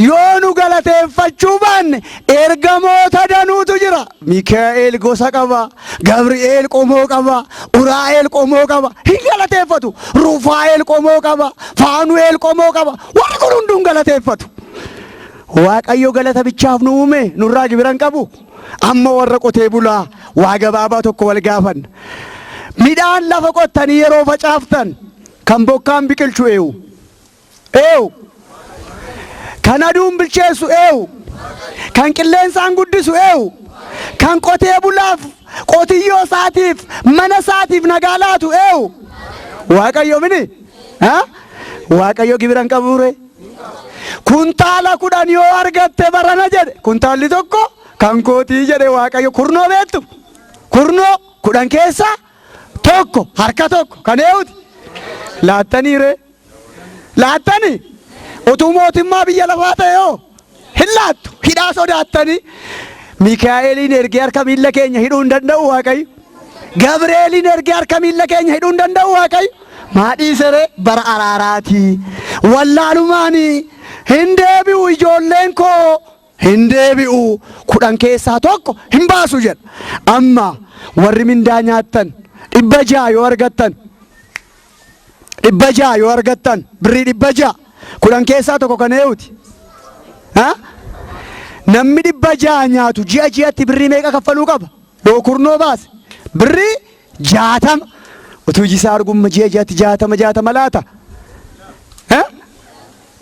yoo nu galateeffachuu baanne ergamoota danuutu jira Mikaa'el gosa qaba Gabri'eel qomoo qaba Uraa'eel qomoo qaba hin galateeffatu Rufaa'eel qomoo qaba Faanu'eel qomoo qaba warri kun hunduun galateeffatu waaqayyo galata bichaaf nu uume nurraa gibiran qabu amma warra qotee bulaa waa gabaabaa tokko wal gaafanna midhaan lafa qottanii yeroo facaaftan kan bokkaan biqilchu eewu Eewu. Kan aduun bilcheessu eewu. Kan qilleensaan guddisu eewu. Kan qotee bulaaf qotiyyoo isaatiif mana isaatiif nagaa laatu eewu. Waaqayyo mini? Waaqayyo gibira hin qabuure. Kuntaala 10 yoo argatte barana jedhe kuntaalli tokko kan kootii jedhe Waaqayyo. Kurnoo beektu? Kurnoo 10 keessaa tokko harka tokko kan eewuti. Laattanii ree? Laattanii? Utuu mootummaa biyya lafaa ta'e yoo hin laattu. Hidhaa sodaattanii. Mikaa'eliin ergee harka miilla keenya hidhuu hin danda'u Waaqayyo. Gabreeliin ergee harka miilla keenya hidhuu hin danda'u Waaqayyo. Maadhii seree bara araaraatii. Wallaalumaanii hin deebi'u ijoolleen koo hin deebi'u 10 keessaa tokko hin baasu jedha. Amma warri mindaa nyaattan 600 yoo argattan 600 yoo argattan birrii 600 10 keessaa tokko kan eewuti. Namni 600 nyaatu ji'atti birrii meeqa kaffaluu qaba? Yoo kurnoo baase birrii 60. Utuu jisaa argumma ji'atti 60 laata.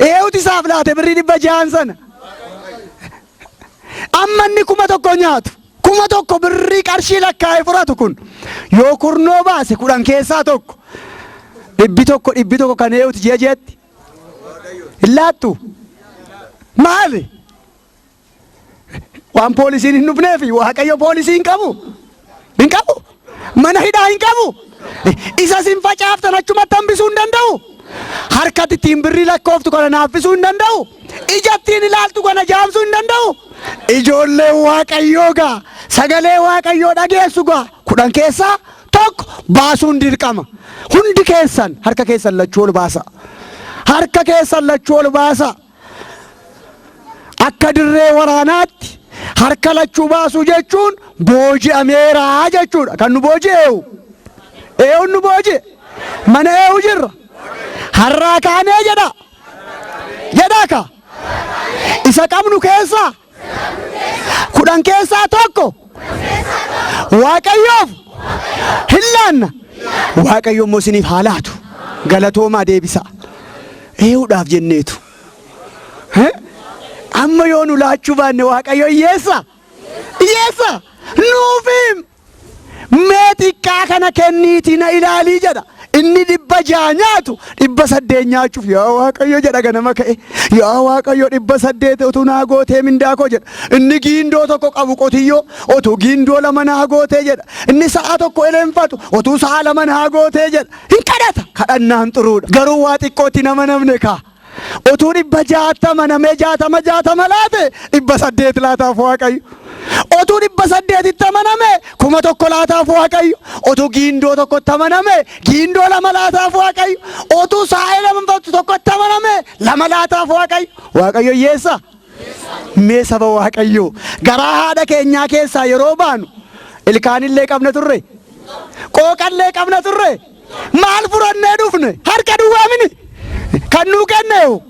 Eewuti isaaf laate birrii 600 sana. Amma inni 1,000 nyaatu 1,000 birrii qarshii lakkaa'ee fudhatu kun yoo kurnoo baase 10 keessaa tokko 100 kan eewuti ji'atti hin laattu. Maali? Waan poolisiin hin dhufneefi Waaqayyo poolisii hin qabu. Hin qabu. Mana hidhaa hin qabu. Isa sin facaaftan achumatti hambisuu hin danda'u. Harkatti ittiin birrii lakkooftu kana naaffisuu hin danda'u. Ijattiin ilaaltu kana jaamsuu hin danda'u. Ijoollee Waaqayyoo gaa sagalee Waaqayyoo dhageessu gaa 10 keessaa tokko baasuun dirqama. Hundi keessan harka keessan lachuu ol baasa. Harka keessan lachuu ol baasa. Akka dirree waraanaatti harka lachuu baasuu jechuun booji'ameeraa jechuudha. Kan nu booji'eewu. Eewun nu booji'e. Mana eewu jirra. Harraa kaanee jedha. Jedhaa ka. Isa qabnu keessaa 10 keessaa tokko Waaqayyoof hin laanna. Waaqayyo immoo isiniif haa laatu. Galatoomaa deebisa. Eewudhaaf jenneetu. Amma yoo nu laachuu baanne Waaqayyo hiyyeessa. Hiyyeessa. Nuufi mee xiqqaa kana kenniitii na ilaalii jedha. Inni 600 nyaatu 800 nyaachuuf yaa Waaqayyo jedha ganama ka'e. Yaa Waaqayyo 800 utuu naa gootee mindaa koo jedha. Inni giindoo tokko qabu qotiyyoo utuu giindoo 2 naa gootee jedha. Inni sa'a tokko eleenfatu utuu sa'a 2 naa gootee jedha. Hin kadhata. Kadhannaan xuruudha. Garuu waa xiqqootti nama namne kaa. Utuu 660 namee 60 laate 800 laataaf Waaqayyo. Otuu 800 amaname 1,000 laataaf Waaqayyo. Otuu giindoo tokkotti amaname giindoo 2 laataaf Waaqayyo. Otuu saa'ee 2 tokkotti amaname 2 laataaf Waaqayyo. Waaqayyo hiyyeessa. Mee saba Waaqayyo garaa haadha keenyaa keessaa yeroo baanu ilkaanillee qabna turre. Qooqallee qabna turre. Maal furannee dhufne? Harka duwwaa mini. Kan nuu kenneewu.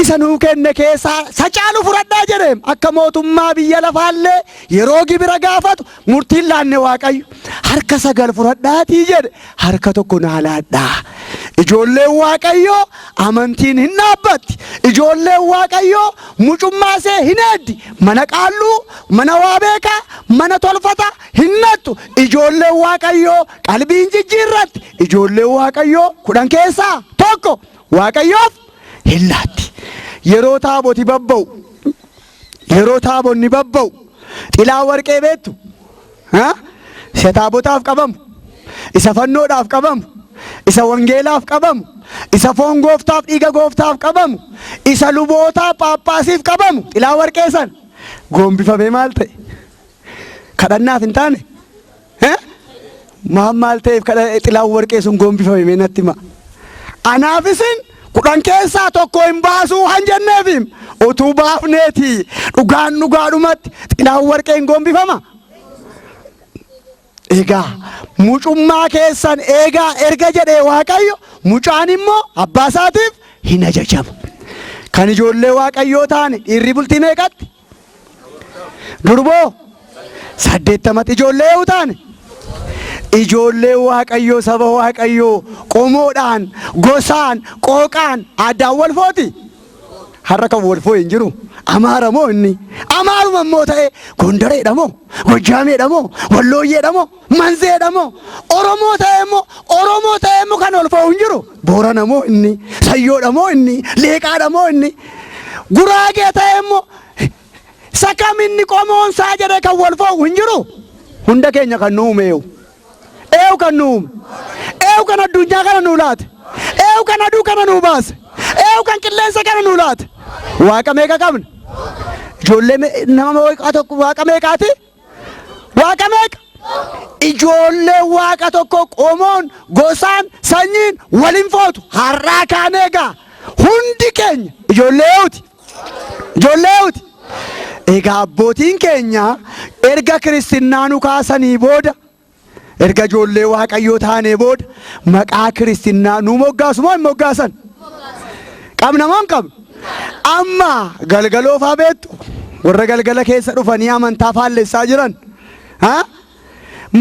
Isa nuu kenne keessaa sacaalu fudhadhaa jedheem akka mootummaa biyya lafaallee yeroo gibira gaafatu murtiin laanne Waaqayyo harka 9 fudhadhaatii jedhe harka tokko naa laadhaa. Ijoolleen Waaqayyoo amantiin hin dhaabbatti. Ijoolleen Waaqayyoo mucummaasee hin eeddi. Mana qaalluu, mana waa beekaa, mana tolfata hin nattu. Ijoolleen Waaqayyoo qalbiin jijjiirratti. Ijoolleen Waaqayyoo 10 keessaa tokko Waaqayyoof hin laatti. Yeroo taaboti babba'u yeroo taabonni babba'u xilaa warqee beektu isa taabotaaf qabamu isa fannoodhaaf qabamu isa wangeelaaf qabamu isa foon gooftaaf dhiiga gooftaaf qabamu isa lubootaaf paappaasiif qabamu xilaa warqee san goombifamee maal ta'e kadhannaaf hin taane maal ta'eef xilaa warqee sun goombifamee natti hima. Anaaf isin 10 keessaa tokko hin baasuu han jenneefim utuu baafneeti dhugaan dhugaadhumatti xilaan warqeen goombifama. Egaa mucummaa keessan egaa erga jedhee Waaqayyo mucaan immoo abbaa isaatiif hin ajajamu. Kan ijoollee Waaqayyoo taane dhiirri bultii meeqatti? Durboo 80 ijoollee yoo taane ijoollee waaqayyoo saba waaqayyoo qomoodhaan gosaan qooqaan addaan wal footi. Har'a kan wal foo hin jiru. Amaara moo inni? Amaaruma immoo ta'e Gondareedha moo Gojjaameedha moo Wallooyyeedha moo Manzeedha moo Oromoo ta'e immoo kan wal foo hin jiru. Boorana moo inni? Sayyoodha moo inni? Leeqaadha moo inni? Guraagee ta'e immoo sakaminni qomoonsaa jedhee kan wal foo hin jiru. Hunda keenya kan nu uume eewu kan nu uume eewu kan addunyaa kana nu laate eewu kan aduu kana nu baase eewu kan qilleensa kana nu laate. Waaqa meeqa qabna? Ijoollee nama waaqa meeqaati? Waaqa meeqa? Ijoollee waaqa tokko qomoon gosaan sanyiin waliin footu har'aa kaanee egaa hundi keenya ijoolleewuti. Egaa abbootiin keenya erga kiristinnaa nu kaasanii booda erga ijoollee waaqayyoo taanee booda maqaa kiristinnaa nu moggaasu moo hin moggaasan? Qabna moo hin qabnu? Amma galgaloofaa beektu warra galgala keessa dhufanii amantaa faallessaa jiran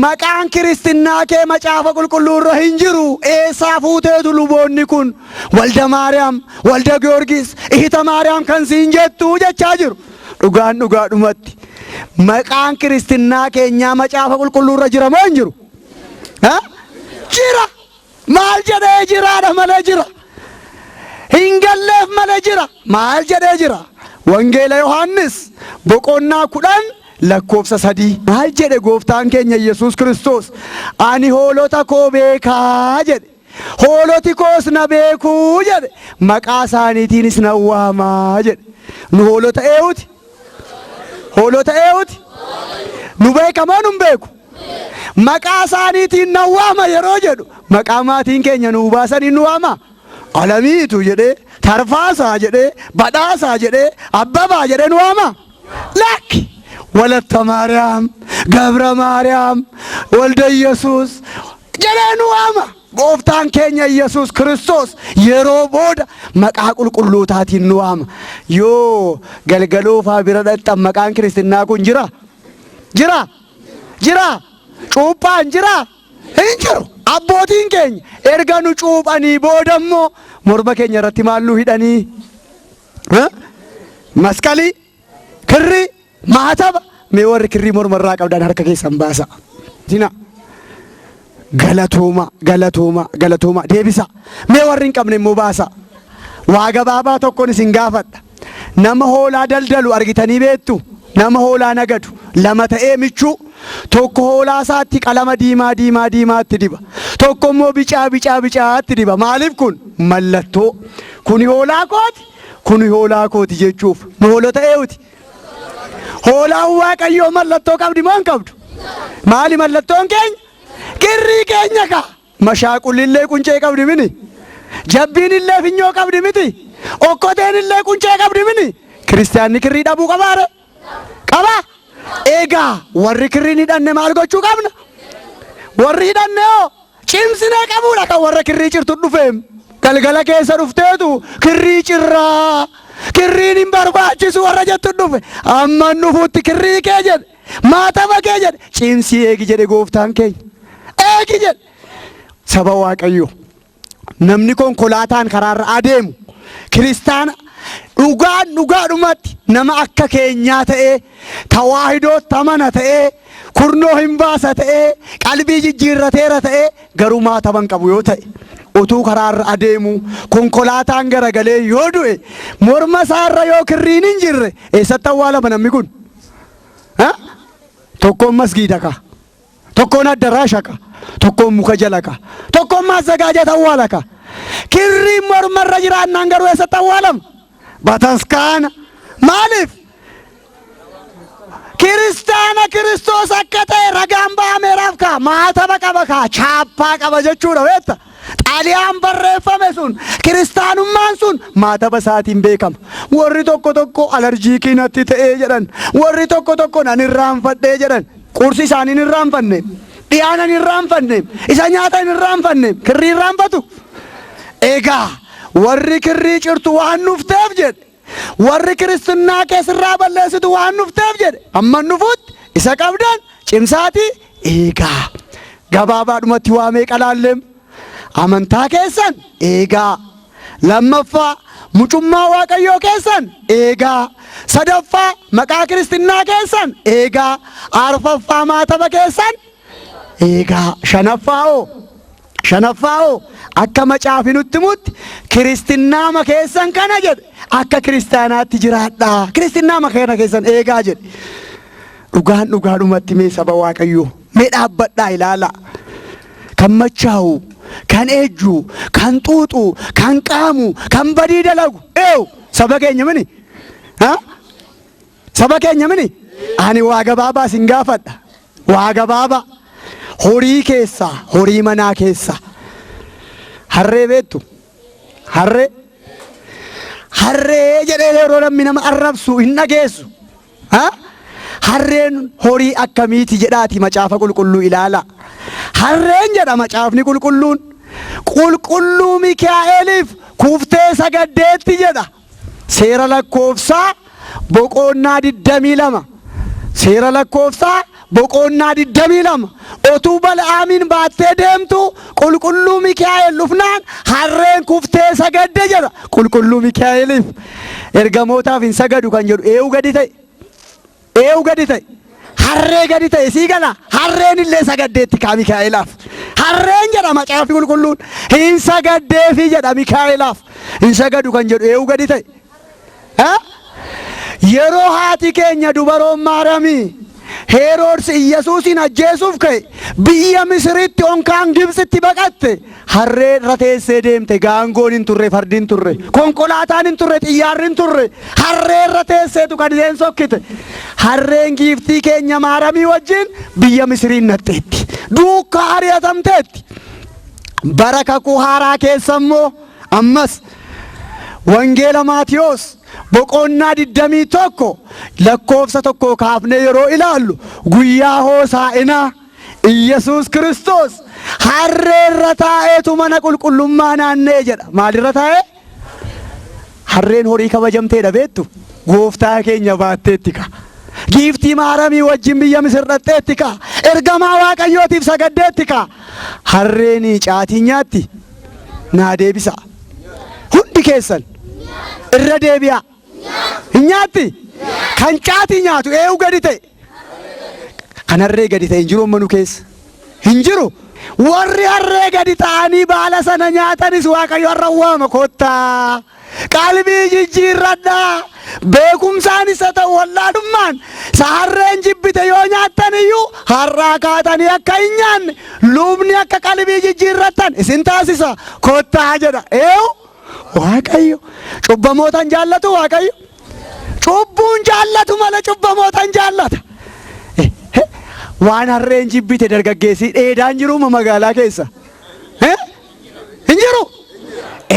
maqaan kiristinnaa kee macaafa qulqulluu irra hin jiru. Eessaa fuuteetu luboonni kun walda Maariyaam walda Giyoorgis ihita Maariyaam kan siin jettu jechaa jiru. Dhugaan dhugaadhumatti maqaan kiristinnaa keenyaa macaafa qulqulluu irra jira moo hin jiru? Jira. Maal jedhee jiraadha malee jira. Hin galleef malee jira. Maal jedhee jira? Wangeela Yohaannis boqonnaa 10 lakkoofsa 3 maal jedhe gooftaan keenya Yesuus Kiristoos? Ani hoolota koo beekaa jedhe. Hooloti koos na beekuu jedhe. Maqaa isaaniitiinis na waamaa jedhe. Nu hoolota eewuti? Hoolota eewuti? Nu beekamoo nu beeku? Maqaa isaaniitiin na waama yeroo jedhu maqaa maatiin keenya nu baasanii nu waama. Alamiitu jedhee Tarfaasaa jedhee Badhaasaa jedhee Abbabaa jedhee nu waama. Lakki Walatta Maariyaam Gabra Maariyaam Walda Yesuus jedhee nu waama. Gooftaan keenya Yesuus Kiristoos yeroo booda maqaa qulqulluutaatiin nu waama. Yoo galgaloofaa bira dhaqxan maqaan kiristinnaa kun jira? Cuuphaan jira? Hin jiru. Abbootiin keenya erga nu cuuphanii booda immoo morma keenya irratti maalluu hidhanii masqalii kirrii maataba mee warri kirrii morma irraa qabdan harka keessan baasa. Galatooma deebisa. Mee warri hin qabne immoo baasa. Waa gabaabaa tokkoon isin gaafadha. Nama hoolaa daldalu argitanii beektu? Nama hoolaa nagadu lama ta'ee michuu tokko hoolaa isaatti qalama diimaatti diba. Tokko immoo bicaatti diba. Maaliif kun? Mallattoo. Kuni hoolaa kooti, kuni hoolaa kooti jechuuf. Nu hoolota eewuti. Hoolaan waaqayyoo mallattoo qabdi moo hin qabdu? Maali mallattoon keenya? Kirrii keenya ka. Mashaaqulillee quncee qabdi mini? Jabbiin illee finyoo qabdi miti? Okkoteen illee quncee qabdi mini? Kiristaanni kirrii dhabuu qabaare? Qaba. Egaa warri kirrii hidhanne maal gochuu qabna? Warri hidhanne hoo cimsinee qabuudha kan warra kirrii cirtu dhufeem. Galgala keessa dhufteetu kirrii cirraa. Kirriin hin barbaachisu warra jettu dhufe. Amma nufuutti kirrii kee jedhe. Maataba kee jedhe. Cimsii eegi jedhe gooftaan keenya. Eegi jedhe. Saba Waaqayyoo. Namni konkolaataan karaarra adeemu kiristaana dhugaadhumatti nama akka keenyaa ta'ee tawaahidootti amana ta'ee kurnoo hin baasa ta'ee qalbii jijjiirrateera ta'ee garuu maataban qabu yoo ta'e utuu karaarra adeemu konkolaataan garagalee yoo du'e morma isaarra yoo kirriin hin jirre eessatti awwaalama namni kun? Tokkoon masgiida ka, tokkoon addaraasha ka, tokkoon muka jala ka, tokkoon maazagaajata awwaala ka. Kirriin mormarra jiraannaan garuu eessatti awwaalama? Bataskaana. Maaliif? Kiristaana Kiristoos akka ta'e ragaan ba'ameeraaf ka. Maataba qaba ka. Chaappaa qaba jechuudha beekta. Xaaliyaan barreeffame sun kiristaanummaan sun maataba isaatiin beekama. Warri tokko alarjiikii natti ta'ee jedhan. Warri tokko nan irraanfadhee jedhan. Qursi isaanii hin irraanfanne. Dhiyaanan hin irraanfanne. Isa nyaata hin irraanfanne. Kirrii irraanfatu. Egaa warri kirrii cirtu waan nufteef jedhe. Warri kiristinnaa keessirraa balleessitu waan nufteef jedhe. Amma nufuutti isa qabdan cimsaati. Egaa gabaabaadhumatti waamee qalaalleem amantaa keessan eegaa lammaffaa mucummaa waaqayyoo keessan eegaa sadaffaa maqaa kiristinnaa keessan eegaa arfaffaa maataba keessan eegaa shanaffaa akka macaafi nutti mutti kiristinnaa keessan kana jedhe akka kiristaanaatti jiraadhaa kiristinnaa kana keessan eegaa jedhe dhugaadhumatti mee saba waaqayyoo mee dhaabbadhaa ilaala kan machaa'u kan ejju kan xuuxu kan qaamu kan badii dalagu saba keenya mini saba keenya mini ani waa gabaabaa sin gaafadha waa gabaabaa horii keessa horii manaa keessa harree beektu harree jedhee yeroo namni nama arrabsu hin dhageessu harreen horii akkamiiti jedhaati macaafa qulqulluu ilaala harreen jedha macaafni qulqulluun qulqulluu Mikaa'eliif kuftee sagaddeetti jedha seera lakkoofsaa boqonnaa 22 seera lakkoofsaa boqonnaa 22 otuu Bala'aamiin baattee deemtu qulqulluu Mikaa'el dhufnaan harreen kuftee sagadde jedha qulqulluu Mikaa'eliif ergamootaaf hin sagadu kan jedhu eewu gadi ta'e harree gadi ta'e sii gala harreen illee sagaddeetti kaa Mikaa'elaaf harreen jedha macaafni qulqulluun hin sagaddeefi jedha Mikaa'elaaf hin sagadu kan jedhu eewu gadi ta'e yeroo haati keenya dubaroon Maariyaamii Heroodis Yesuusin ajjeesuuf ka'e biyya Misiritti onkaan Gibxitti baqatte harree irra teessee deemte gaangoon hin turre fardi hin turre konkolaataan hin turre xiyyaarri hin turre harree irra teesseetu kan isheen sokkite harreen giiftii keenya Maariyaamii wajjin biyya Misiriin naqxeetti duukaa ari'atamteetti bara kakuu haaraa keessa immoo ammas wangeela Maatiyos boqonnaa 21 lakkoofsa 1 kaafnee yeroo ilaallu guyyaa Hoosaa'inaa Iyesuus Kiristoos harree irra taa'eetu mana qulqullummaa naannee jedha maalirra taa'ee harreen horii kabajamteedha beektu gooftaa keenya baatteetti ka giiftii Maariyaamii wajjin biyya Misir dhaqxeetti ka ergamaa waaqayyootiif sagaddeetti ka harreen caatii nyaatti naa deebisa hundi keessan irra deebi'a nyaatti kan caatii nyaatu eewu gadi ta'e kan harree gadi ta'e hin jiru manu keessa hin jiru warri harree gadi ta'anii baala sana nyaatanis waaqayyo harra waama kottaa qalbii jijjiirradhaa beekumsaanis haa ta'u wallaadhummaan harreen jibbite yoo nyaattan iyyuu harraa kaatanii akka hin nyaanne lubni akka qalbii jijjiirrattan isin taasisa kottaa jedha eewu waaqayyo cubbamootan jaallatu waaqayyo cubbuun jaallatu malee cubbamootan jaallata waan harreen jibbite dargaggeessi dheedaan jiru magaalaa keessa hin jiru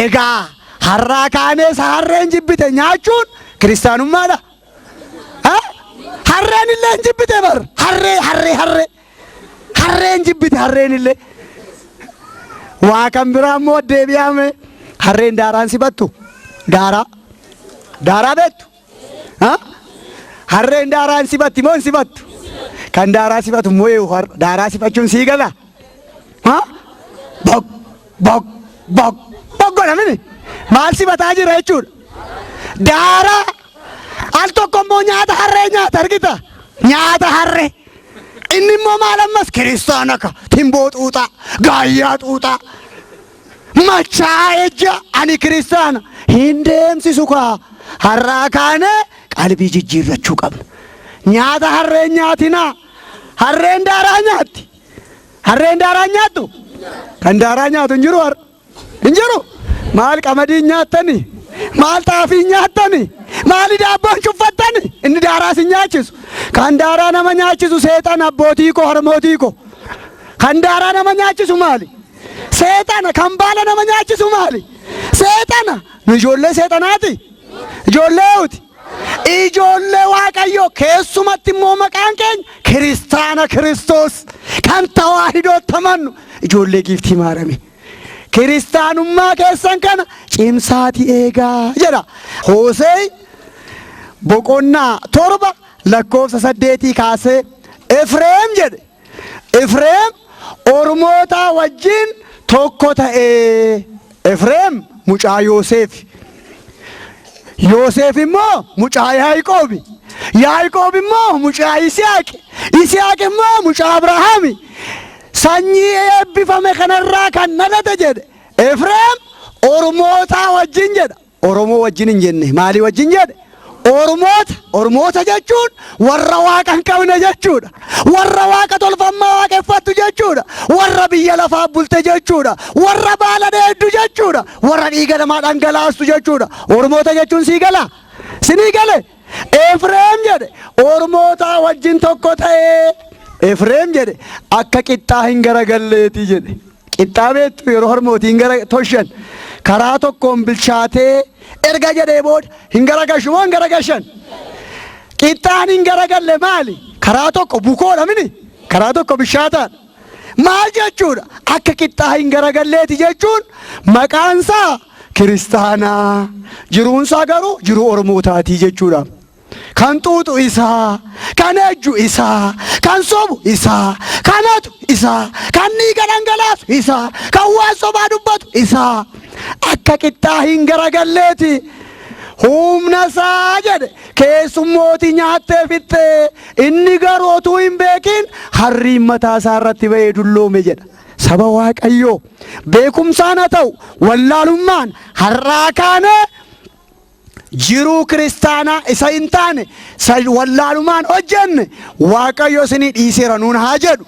egaa harraa kaanees harreen jibbite nyaachuun kiristaanummaadha harreen illee hin jibbite bar harreen jibbite harreen illee waa kan biraa immoo deebi'ame harreen daaraan sifattu daaraa beektu harreen daaraan sifatti moo hin sifattu kan daaraa sifatu immoo daaraa sifachuun sii gala bok godhamini maal sifataa jira jechuudha daaraa al tokko immoo nyaata harree nyaata argita nyaata harree inni immoo maal ammas kiristaana ka timboo xuuxaa gaayyaa xuuxaa machaa ejja ani kiristaana hin deemsisu kaa harraa kaane qalbii jijjiirrachuu qabna nyaata harreen nyaatinaa harreen daaraa nyaatti harreen daaraa nyaattu kan daaraa nyaatu hin jiru maal qamadii nyaattani maal xaafii nyaattani maal daabboon cuffattani inni daaraa si nyaachisu kan daaraa nama nyaachisu seexan abbootii koo harmootii koo kan daaraa nama nyaachisu maali seexana kan baala nama nyaachisu maali seexana nu ijoollee seexanaati ijoolleewuti ijoollee waaqayyo keessumatti immoo maqaan keenya kiristaana Kiristoos kan tawaahidootti amannu ijoollee giiftii Maariyaamii kiristaanummaa keessan kana cimsaati eegaa jedha Hoosee boqonnaa 7 lakkoofsa 8 kaasee Efreem jedhe Efreem ormoota wajjin tokko ta'ee. Efreem mucaa Yoosef, Yoosef immoo mucaa Yaaqoob, Yaaqoob immoo mucaa Yisihaaq, Yisihaaq immoo mucaa Abrahaam. Sanyii eebbifame kanarraa kan dhalate jedhe Efreem ormoota wajjin jedha. Oromoo wajjin hin jenne maalii wajjin jedhe? Ormoota. Ormoota jechuun warra waaqa hin qabne jechuudha. Warra waaqa tolfamaa waaqeffattu jechuudha. Warra biyya lafaa bulte jechuudha. Warra baala dheeddu jechuudha. Warra dhiiga namaa dhangalaastu jechuudha. Ormoota jechuun sii gala? Sinii gale? Efreem jedhe ormoota wajjin tokko ta'ee. Efreem jedhe akka qixxaa hin garagalleeti jedhe. Qixxaa beektu yeroo harmootiin gara toshan karaa tokkoon bilchaatee erga jedhee booda hin garagashu moo hin garagashan? Qixxaan hin garagalle maali? Karaa tokko bukoodha mini? Karaa tokko bishaataan. Maal jechuudha? Akka qixxaa hin garagalleeti jechuun maqaansaa kiristaanaa, jiruunsaa garuu jiruu ormootaati jechuudha. Kan xuuxu isaa, kan ejju isaa, kan sobu isaa, kan hatu isaa, kan dhiiga dhangalaasu isaa, kan waan sobaa dubbatu isaa. Akka qixxaa hin garagalleeti. Humna isaa jedhe keessummooti nyaattee fixxee inni garuu utuu hin beekin harriin mataa isaa irratti ba'ee dulloome jedha. Saba Waaqayyoo beekumsaan haa ta'u wallaalummaan har'aa kaane jiruu kiristaanaa isa hin taane wallaalumaan hojjenne Waaqayyo isinii dhiiseera nuun haa jedhu.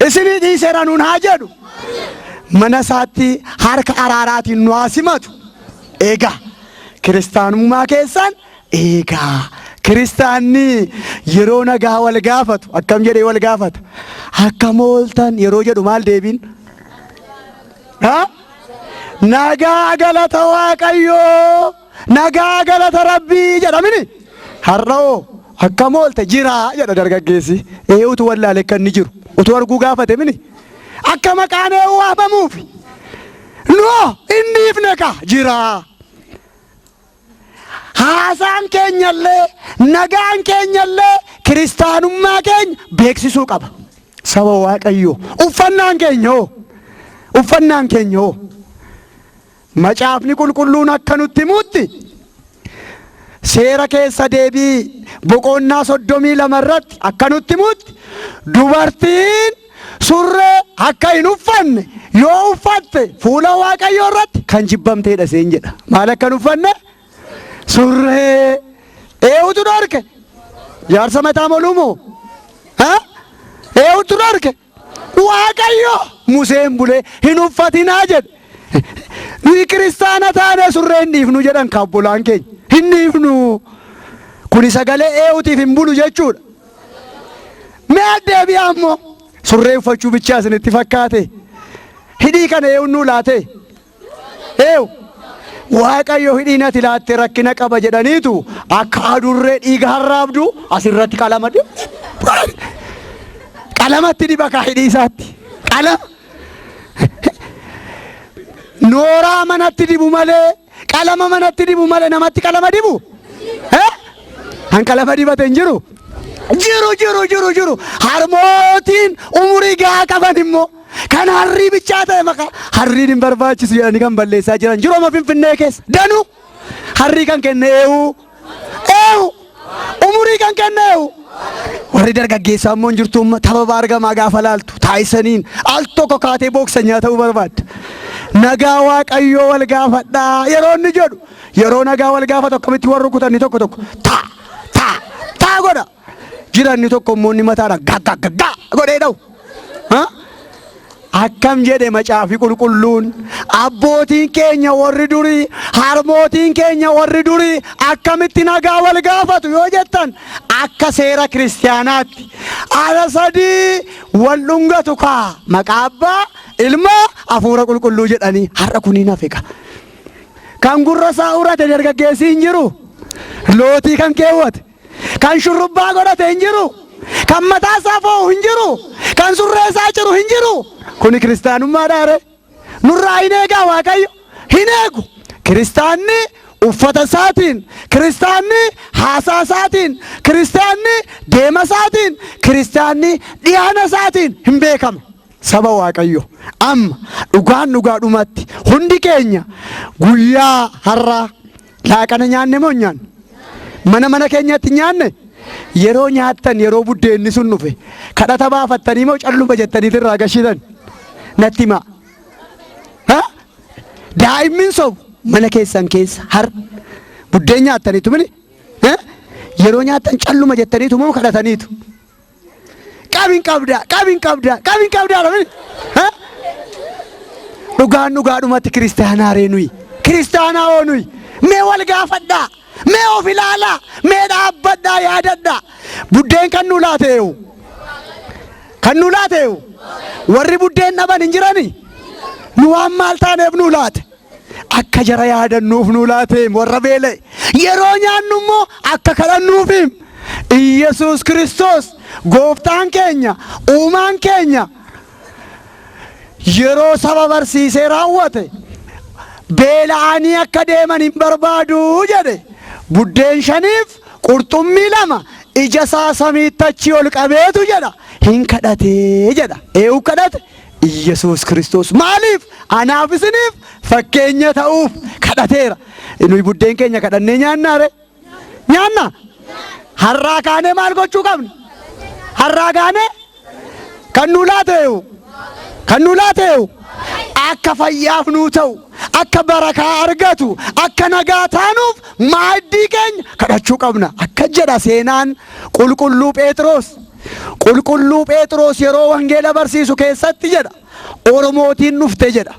Isinii dhiiseera nuun haa jedhu. Mana isaatti harka araaraatiin nu haa simatu. Egaa kiristaanummaa keessan eegaa kiristaanni yeroo nagaa wal gaafatu akkam jedhee wal gaafata? Akkam ooltan yeroo jedhu maal deebiin? Nagaa galata Waaqayyoo, nagaa galata Rabbii jedhamini. Har'oo akkam oolte jira jedha dargaggeessi. Utuu wallaalee kan inni jiru utuu arguu gaafate mini. Akka maqaan waamamuufi noo inni ifne ka jira. Haasaan keenyallee nagaan keenyallee kiristaanummaa keenya beeksisuu qaba. Saba Waaqayyoo uffannaan keenya hoo uffannaan keenya hoo macaafni qulqulluun akka nutti himutti seera keessa deebii boqonnaa 32 irratti akka nutti himutti dubartiin surree akka hin uffanne yoo uffatte fuula Waaqayyoo irratti kan jibbamteedha seen jedha. Maal akka hin uffanne? Surree. Eewutu dhorke? Jaarsa mataa molumoo? Eewutu dhorke? Waaqayyo Museen bulee hin uffatinaa jedhe. Nuyi kiristaana taane surree hin dhiifnu jedhan kaabbolaan keenya. Hin dhiifnu. Kuni sagalee eewutiif hin bulu jechuudha. Mee deebi'aa ammoo surree uffachuu bichaa isinitti fakkaate? Hidhii kana eewun nuu laate? Eewu. Waaqayyo hidhiin ati laatte rakkina qaba jedhaniitu akka adurree dhiiga harraabdu asirratti qalama dibu. Qalamatti diba kaa hidhii isaatti. Qalama. Nooraa manatti dibu malee qalama manatti dibu malee namatti qalama dibu? Han qalama dibate hin jiru? Jiru. Harmootiin umurii gahaa qaban immoo kan harrii bichaa ta'e maka harriin hin barbaachisu jedhanii kan balleessaa jiran jiru amma Finfinnee keessa danuu harrii kan kenne eewu umurii kan kenne eewu. Warri dargaggeessaa immoo jirtu tapha argamaa gaafa laaltu taayisaniin al tokko kaatee booksanyaa ta'uu barbaadda. Nagaa Waaqayyoo wal gaafadhaa yeroo inni jedhu yeroo nagaa wal gaafatu akkamitti warri rukutan tokko taa godha. Jiranni tokko immoo inni mataadhaan gaggaa godhee dha'u. Akkam jedhe macaafi qulqulluun abbootiin keenya warri durii harmootiin keenya warri durii akkamitti nagaa wal gaafatu yoo jettan akka seera kiristaanaatti ala sadii wal dhungatu kaa maqaa abbaa ilmaa hafuura qulqulluu jedhanii har'a kuniin hafeqa. Kan gurra isaa urate dargaggeessi hin jiru? Lootii kan keewwate kan shurrubbaa godhate hin jiru? Kan mataa isaa fo'u hin jiru? Kan surree isaa ciru hin jiru? Kuni kiristaanummaa dhaare nurraa hin eegaa Waaqayyo hin eegu. Kiristaanni uffata isaatiin, kiristaanni haasaa isaatiin, kiristaanni deema isaatiin, kiristaanni dhiyaana isaatiin hin beekama. Saba Waaqayyo amma dhugaadhumatti hundi keenya guyyaa har'aa laaqana nyaanne moo nyaanne? Mana keenyatti nyaanne? Yeroo nyaattan yeroo buddeenni sun dhufe kadhata baafattanii moo calluma jettanii irraa gashitan? Natti himaa. Daa'immin sobu mana keessan keessa har buddeen nyaattaniitu mini yeroo nyaattan calluma jettaniitu moo kadhataniitu? Qabin qabdaa mini dhugaadhumatti kiristaanaa ree nuyi kiristaanaa oo nuyi mee wal gaafadhaa, mee of ilaalaa, mee dhaabbadhaa yaadadhaa. Buddeen kan nu laateewu warri buddeen dhaban hin jirani? Nu waan maal taaneef nu laate? Akka jara yaadannuuf nu laatee warra beela'e. Yeroo nyaannu immoo akka kadhannuufi. Iyesuus Kiristoos gooftaan keenya uumaan keenya yeroo saba barsiisee raawwate beela'anii akka deeman hin barbaadu jedhe. Buddeen 5 qurxummii 2 ija isaa samiitti achi ol qabeetu jedha hin kadhatee jedha. Eenyu kadhate? Iyesuus Kiristoos. Maaliif? Anaaf isiniif fakkeenya ta'uuf kadhateera. Nuyi buddeen keenya kadhannee nyaannaa ree? Nyaanna? Har'aa kaanee maal gochuu qabna? Har'aa kaanee kan nu laateewu akka fayyaaf nuu ta'u, akka barakaa argatu, akka nagaa taanuuf maaddii keenya kadhachuu qabna. Akka jedha seenaan qulqulluu Phexros yeroo wangeela barsiisu keessatti jedha Oromootiin dhufte jedha.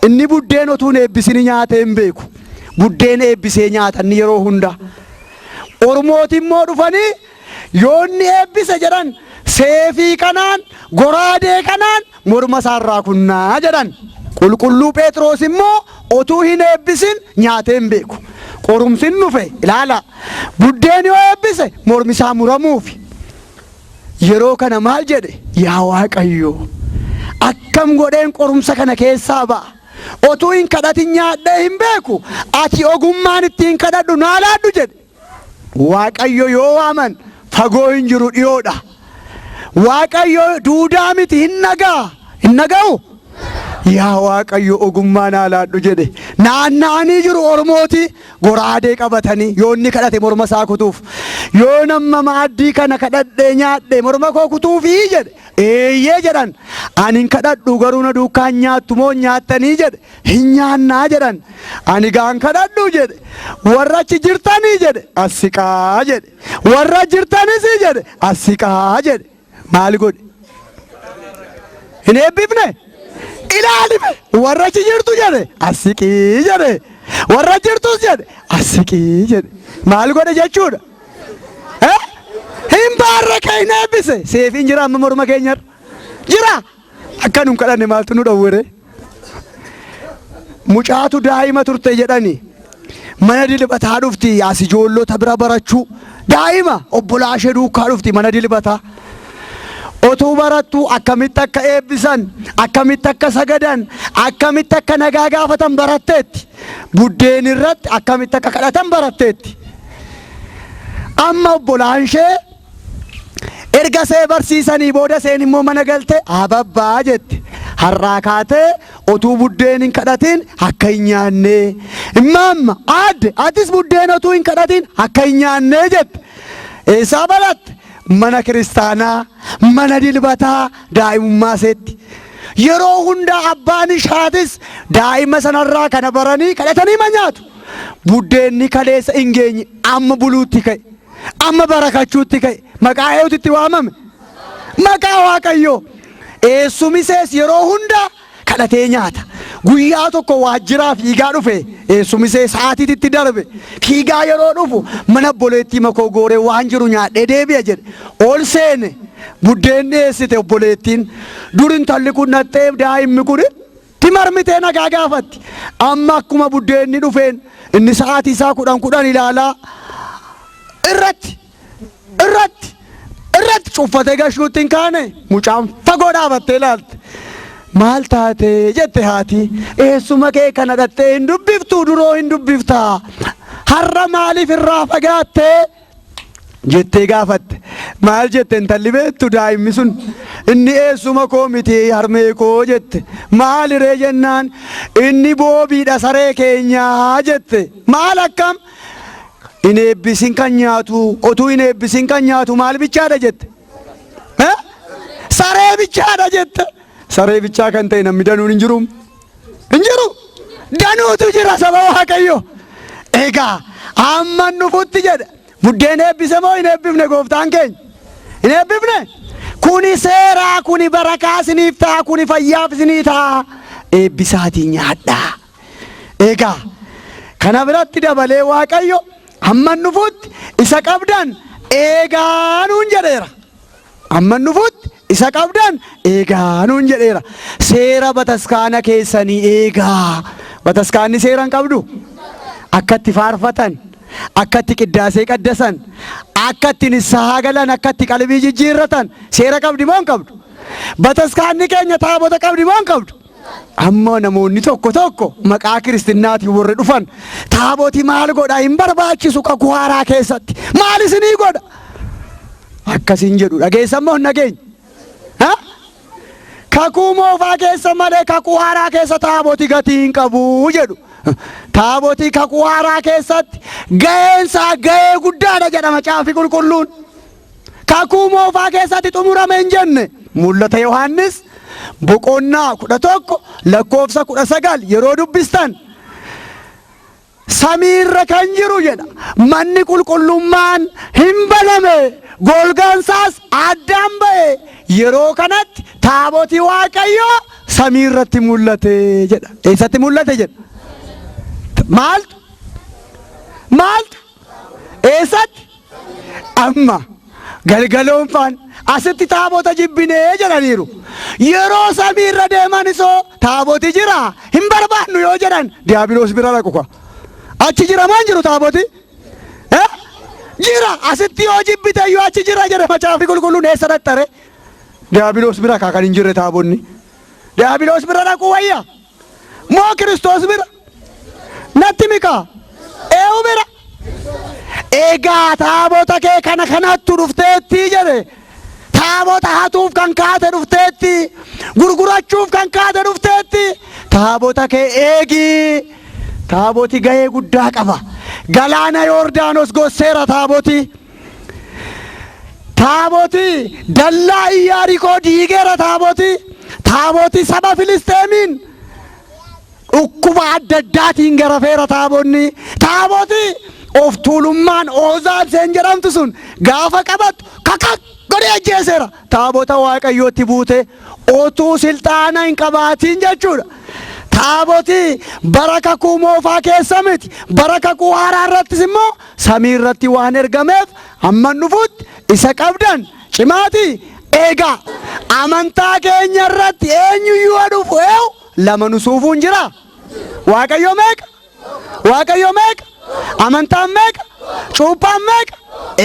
Inni buddeen otuun eebbisini nyaatee hin beeku. Buddeen eebbisee nyaatan yeroo hunda. Oromootiin immoo dhufanii yoo inni eebbise jedhan seefii kanaan goraadee kanaan morma isaarraa kunnaa jedhan. Qulqulluu Phexros immoo otuu hin eebbisin nyaatee hin beeku. Qorumsin dhufe ilaala. Buddeen yoo eebbise mormi isaa muramuufi. Yeroo kana maal jedhe? Yaa Waaqayyo akkam godheen qorumsa kana keessaa ba'a? Otuu hin kadhatin nyaadhee hin beeku. Ati ogummaan ittiin kadhadhu naa laadhu jedhe. Waaqayyo yoo waaman fagoo hin jiru dhiyoodha. Waaqayyo duudaa miti hin naga'u. Yaa Waaqayyo ogummaa naa laadhu jedhe. Naanna'anii jiru Oromooti goraadee qabatanii yoo inni kadhate morma isaa kutuuf. Yoo nama maaddii kana kadhadhee nyaadhe morma koo kutuufii jedhe. Eeyyee jedhan. Ani hin kadhadhu garuu na duukaan nyaattu moo nyaattanii jedhe. Hin nyaannaa jedhan. Ani gaan kadhadhu jedhe. Warra achi jirtanii jedhe asiqaa jedhe. Warra jirtanis jedhe asiqaa jedhe. Maal godhe? Hin eebbifne? Ilaalime warra achi jirtu jedhe asiqii jedhe. Warra jirtus jedhe asiqii jedhe. Maal godhe jechuudha? Hin baarraka hin eebbise. Seefiin jira amma morma keenyarra jira. Akka nun kadhanne maaltu nu dhowwere? Mucaatu daa'ima turte jedhani mana dilbataa dhufti as ijoollota bira barachuu. Daa'ima obbolaa ishee duukaa dhufti mana dilbataa. Otuu barattu akkamitti akka eebbisan, akkamitti akka sagadan, akkamitti akka nagaa gaafatan baratteetti. Buddeen irratti akkamitti akka kadhatan baratteetti. Amma obbolaan ishee erga see barsiisanii booda seen immoo mana galte ababbaa jette. Har'aa kaatee otuu buddeen hin kadhatin akka hin nyaanne. Imma atis buddeen otuu hin kadhatin akka hin nyaanne jette. Eessaa baratte? Mana kiristaanaa, mana dilbataa daa'imummaa seetti. Yeroo hundaa abbaan ishaatis daa'ima sanarraa kana baranii kadhatanii ma nyaatu. Buddeenni kaleessa hin geenye amma buluutti ka'e. Amma barakachuutti ka'e. Maqaa eeyuutitti waamame? Maqaa Waaqayyoo. Eessumisees yeroo hundaa kadhatee nyaata. Guyyaa tokko waajjiraa fiigaa dhufe eessumisee sa'aatiitti darbe fiigaa yeroo dhufu mana obboleettii makoo gooree waan jiru nyaadhee deebi'a jedhe. Ol seene buddeen dhiyeessite obboleettiin dur intalli kun nattee daa'imni kun timarmitee nagaa gaafatti. Amma akkuma buddeenni dhufeen inni sa'aatii isaa 10 ilaalaa irratti cuffatee gashuutti hin kaane mucaan fagoo dhaabattee ilaalte. Maal taate jette haati? Eessuma kee kana dhattee hin dubbiftuu duroo hin dubbiftaa. har'a maaliif irraa fagaattee jettee gaafatte. Maal jette intalli beektu daa'imni sun? Inni eessuma koo miti harmee koo jette. Maaliree jennaan? Inni boobiidha saree keenyaa jette. Maal akkam? Hin eebbisin kan nyaatu, otuu hin eebbisin kan nyaatu maal bichaadha jette? Saree bichaadha jette. Saree bichaa kan ta'e namni danuun hin jiru? Hin jiru. Danuutu jira saba Waaqayyo. Egaa amma nufutti jedha. Buddeen eebbise moo hin eebbifne gooftaan keenya? Hin eebbifne? Kuni seeraa, kuni barakaa isiniif ta'a, kuni fayyaaf isinii ta'a. Eebbisaatii nyaadhaa. Egaa kana biratti dabalee Waaqayyo amma nufutti isa qabdan eegaa nuun jedheera. Amma nufutti isa qabdan eegaa nuun jedheera. Seera bataskaana keessanii eegaa. Bataskaanni seera hin qabdu? Akkatti faarfatan, akkatti qiddaasee qaddasan, akkatti nissahaa galan, akkatti qalbii jijjiirratan seera qabdi moo hin qabdu? Bataskaanni keenya taabota qabdi moo hin qabdu? Amma namoonni tokko tokko maqaa kiristinnaatiin warri dhufan taaboti maal godha hin barbaachisu kakuu haaraa keessatti. Maal isinii godha? Akkasiin jedhu dhageessan moo hin dhageenye? Kakuu moofaa keessa malee kakuu haaraa keessa taaboti gatii hin qabu jedhu. Taaboti kakuu haaraa keessatti ga'eensaa ga'ee guddaadha jedha Macaafi Qulqulluun. Kakuu moofaa keessatti xumurame hin jenne. Mul'ata Yohaannis boqonnaa 11 lakkoofsa 19 yeroo dubbistan samiirra kan jiru jedha. Manni qulqullummaan hin baname, golgaansaas addaan ba'e. Yeroo kanatti taaboti Waaqayyoo samiirratti mul'ate jedha. Eessatti mul'ate jedha? Maaltu? Maaltu? Eessatti? Amma galgaloonfaan asitti taabota jibbinee jedhaniiru. Yeroo samiirra deeman isoo taaboti jira hin barbaannu yoo jedhan diiyaabiloos bira dhaqu. Achi jira maan jiru taaboti? Jira. Asitti yoo jibbite yoo achi jira jedhe Macaafi Qulqulluun eessa dhattare? Diiyaabiloos bira kan hin jirre taabonni. Diiyaabiloos bira dhaqu wayya moo Kiristoos bira? Natti mikaa? Eewu bira? Egaa taabota kee kana kanattu dhufteetti jedhe. Taabota hatuuf kan kaate dhufteetti, gurgurachuuf kan kaate dhufteetti. Taabota kee eegi. Taaboti ga'ee guddaa qaba. Galaana Yordaanos gosseera taaboti. Taaboti dallaa Iyyaarikoo diigeera taaboti. Taaboti saba Filisteemiin dhukkuba adda addaatiin garafeera taabonni. Taaboti of tuulummaan Oozaal seen jedhamtu sun gaafa qabattu kakak godhee ajjeeseera. Taabota Waaqayyootti buute otuu silxaana hin qabaatiin jechuudha. Taaboti bara kakuu moofaa keessa miti, bara kakuu haaraa irrattis immoo samii irratti waan ergameef amma nufutti isa qabdan cimaati. Egaa amantaa keenya irratti eenyuyyuu dhufu lama nu suufuun jira. Waaqayyo meeqa? Waaqayyo meeqa? Amantaan meeqa? Cuuphaan meeqa?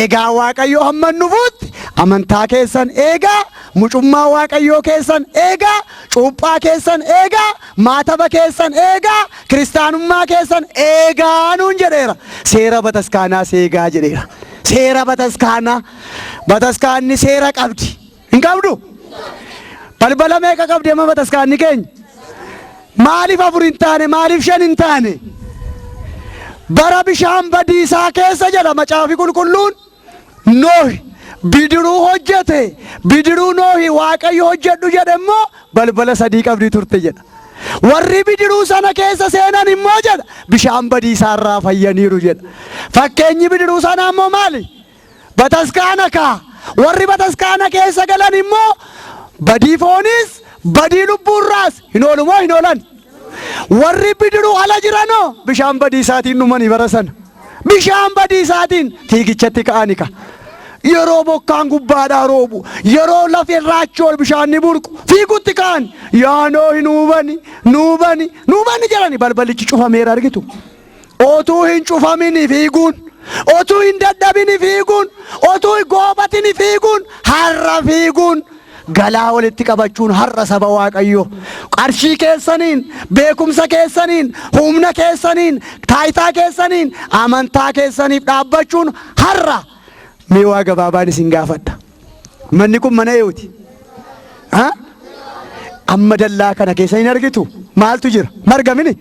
Egaa Waaqayyo amma nufutti amantaa keessan eegaa, mucummaa Waaqayyoo keessan eegaa, cuuphaa keessan eegaa, maataba keessan eegaa, kiristaanummaa keessan eegaa nuun jedheera. Seera bataskaanaas eegaa jedheera. Seera bataskaanaa. Bataskaanni seera qabdi. Hin qabdu? Balbala meeqa qabdi amma bataskaanni keenya? Maaliif 4 hin taane? Maaliif 5 hin taane? Bara bishaan badiisaa keessa jedha Macaafi Qulqulluun Noohi bidiruu hojjete. Bidiruu Noohi Waaqayyo hojjedhu jedhe immoo balbala 3 qabdi turte jedha. Warri bidiruu sana keessa seenan immoo jedha bishaan badiisaa irraa fayyaniiru jedha. Fakkeenyi bidiruu sana immoo maali? Bataskaana kaa. Warri bataskaana keessa galan immoo badii foonis badii lubbuurraas hin oolu moo hin oolan? Warri bidiruu ala jiranoo bishaan badiisaatiin dhumanii bara sana. Bishaan badiisaatiin fiigichatti ka'ani ka. Yeroo bokkaan gubbaadhaa roobu, yeroo lafi irraachi ol bishaan ni burqu fiigutti ka'an. Yaa Noohi nuubani, nuubani, nuubani jedhani balbalichi cufameera argitu. Otuu hin cufamini fiiguun, otuu hin dadhabini fiiguun, otuu hin goobatini fiiguun, har'a fiiguun. galaa walitti qabachuun har'a saba Waaqayyoo qarshii keessaniin beekumsa keessaniin humna keessaniin taayitaa keessaniin amantaa keessaniif dhaabbachuun har'a mee waa gabaabaan isin gaafadha. Manni kun mana eewuti. Amma dallaa kana keessa hin argitu maaltu jira? Marga mini?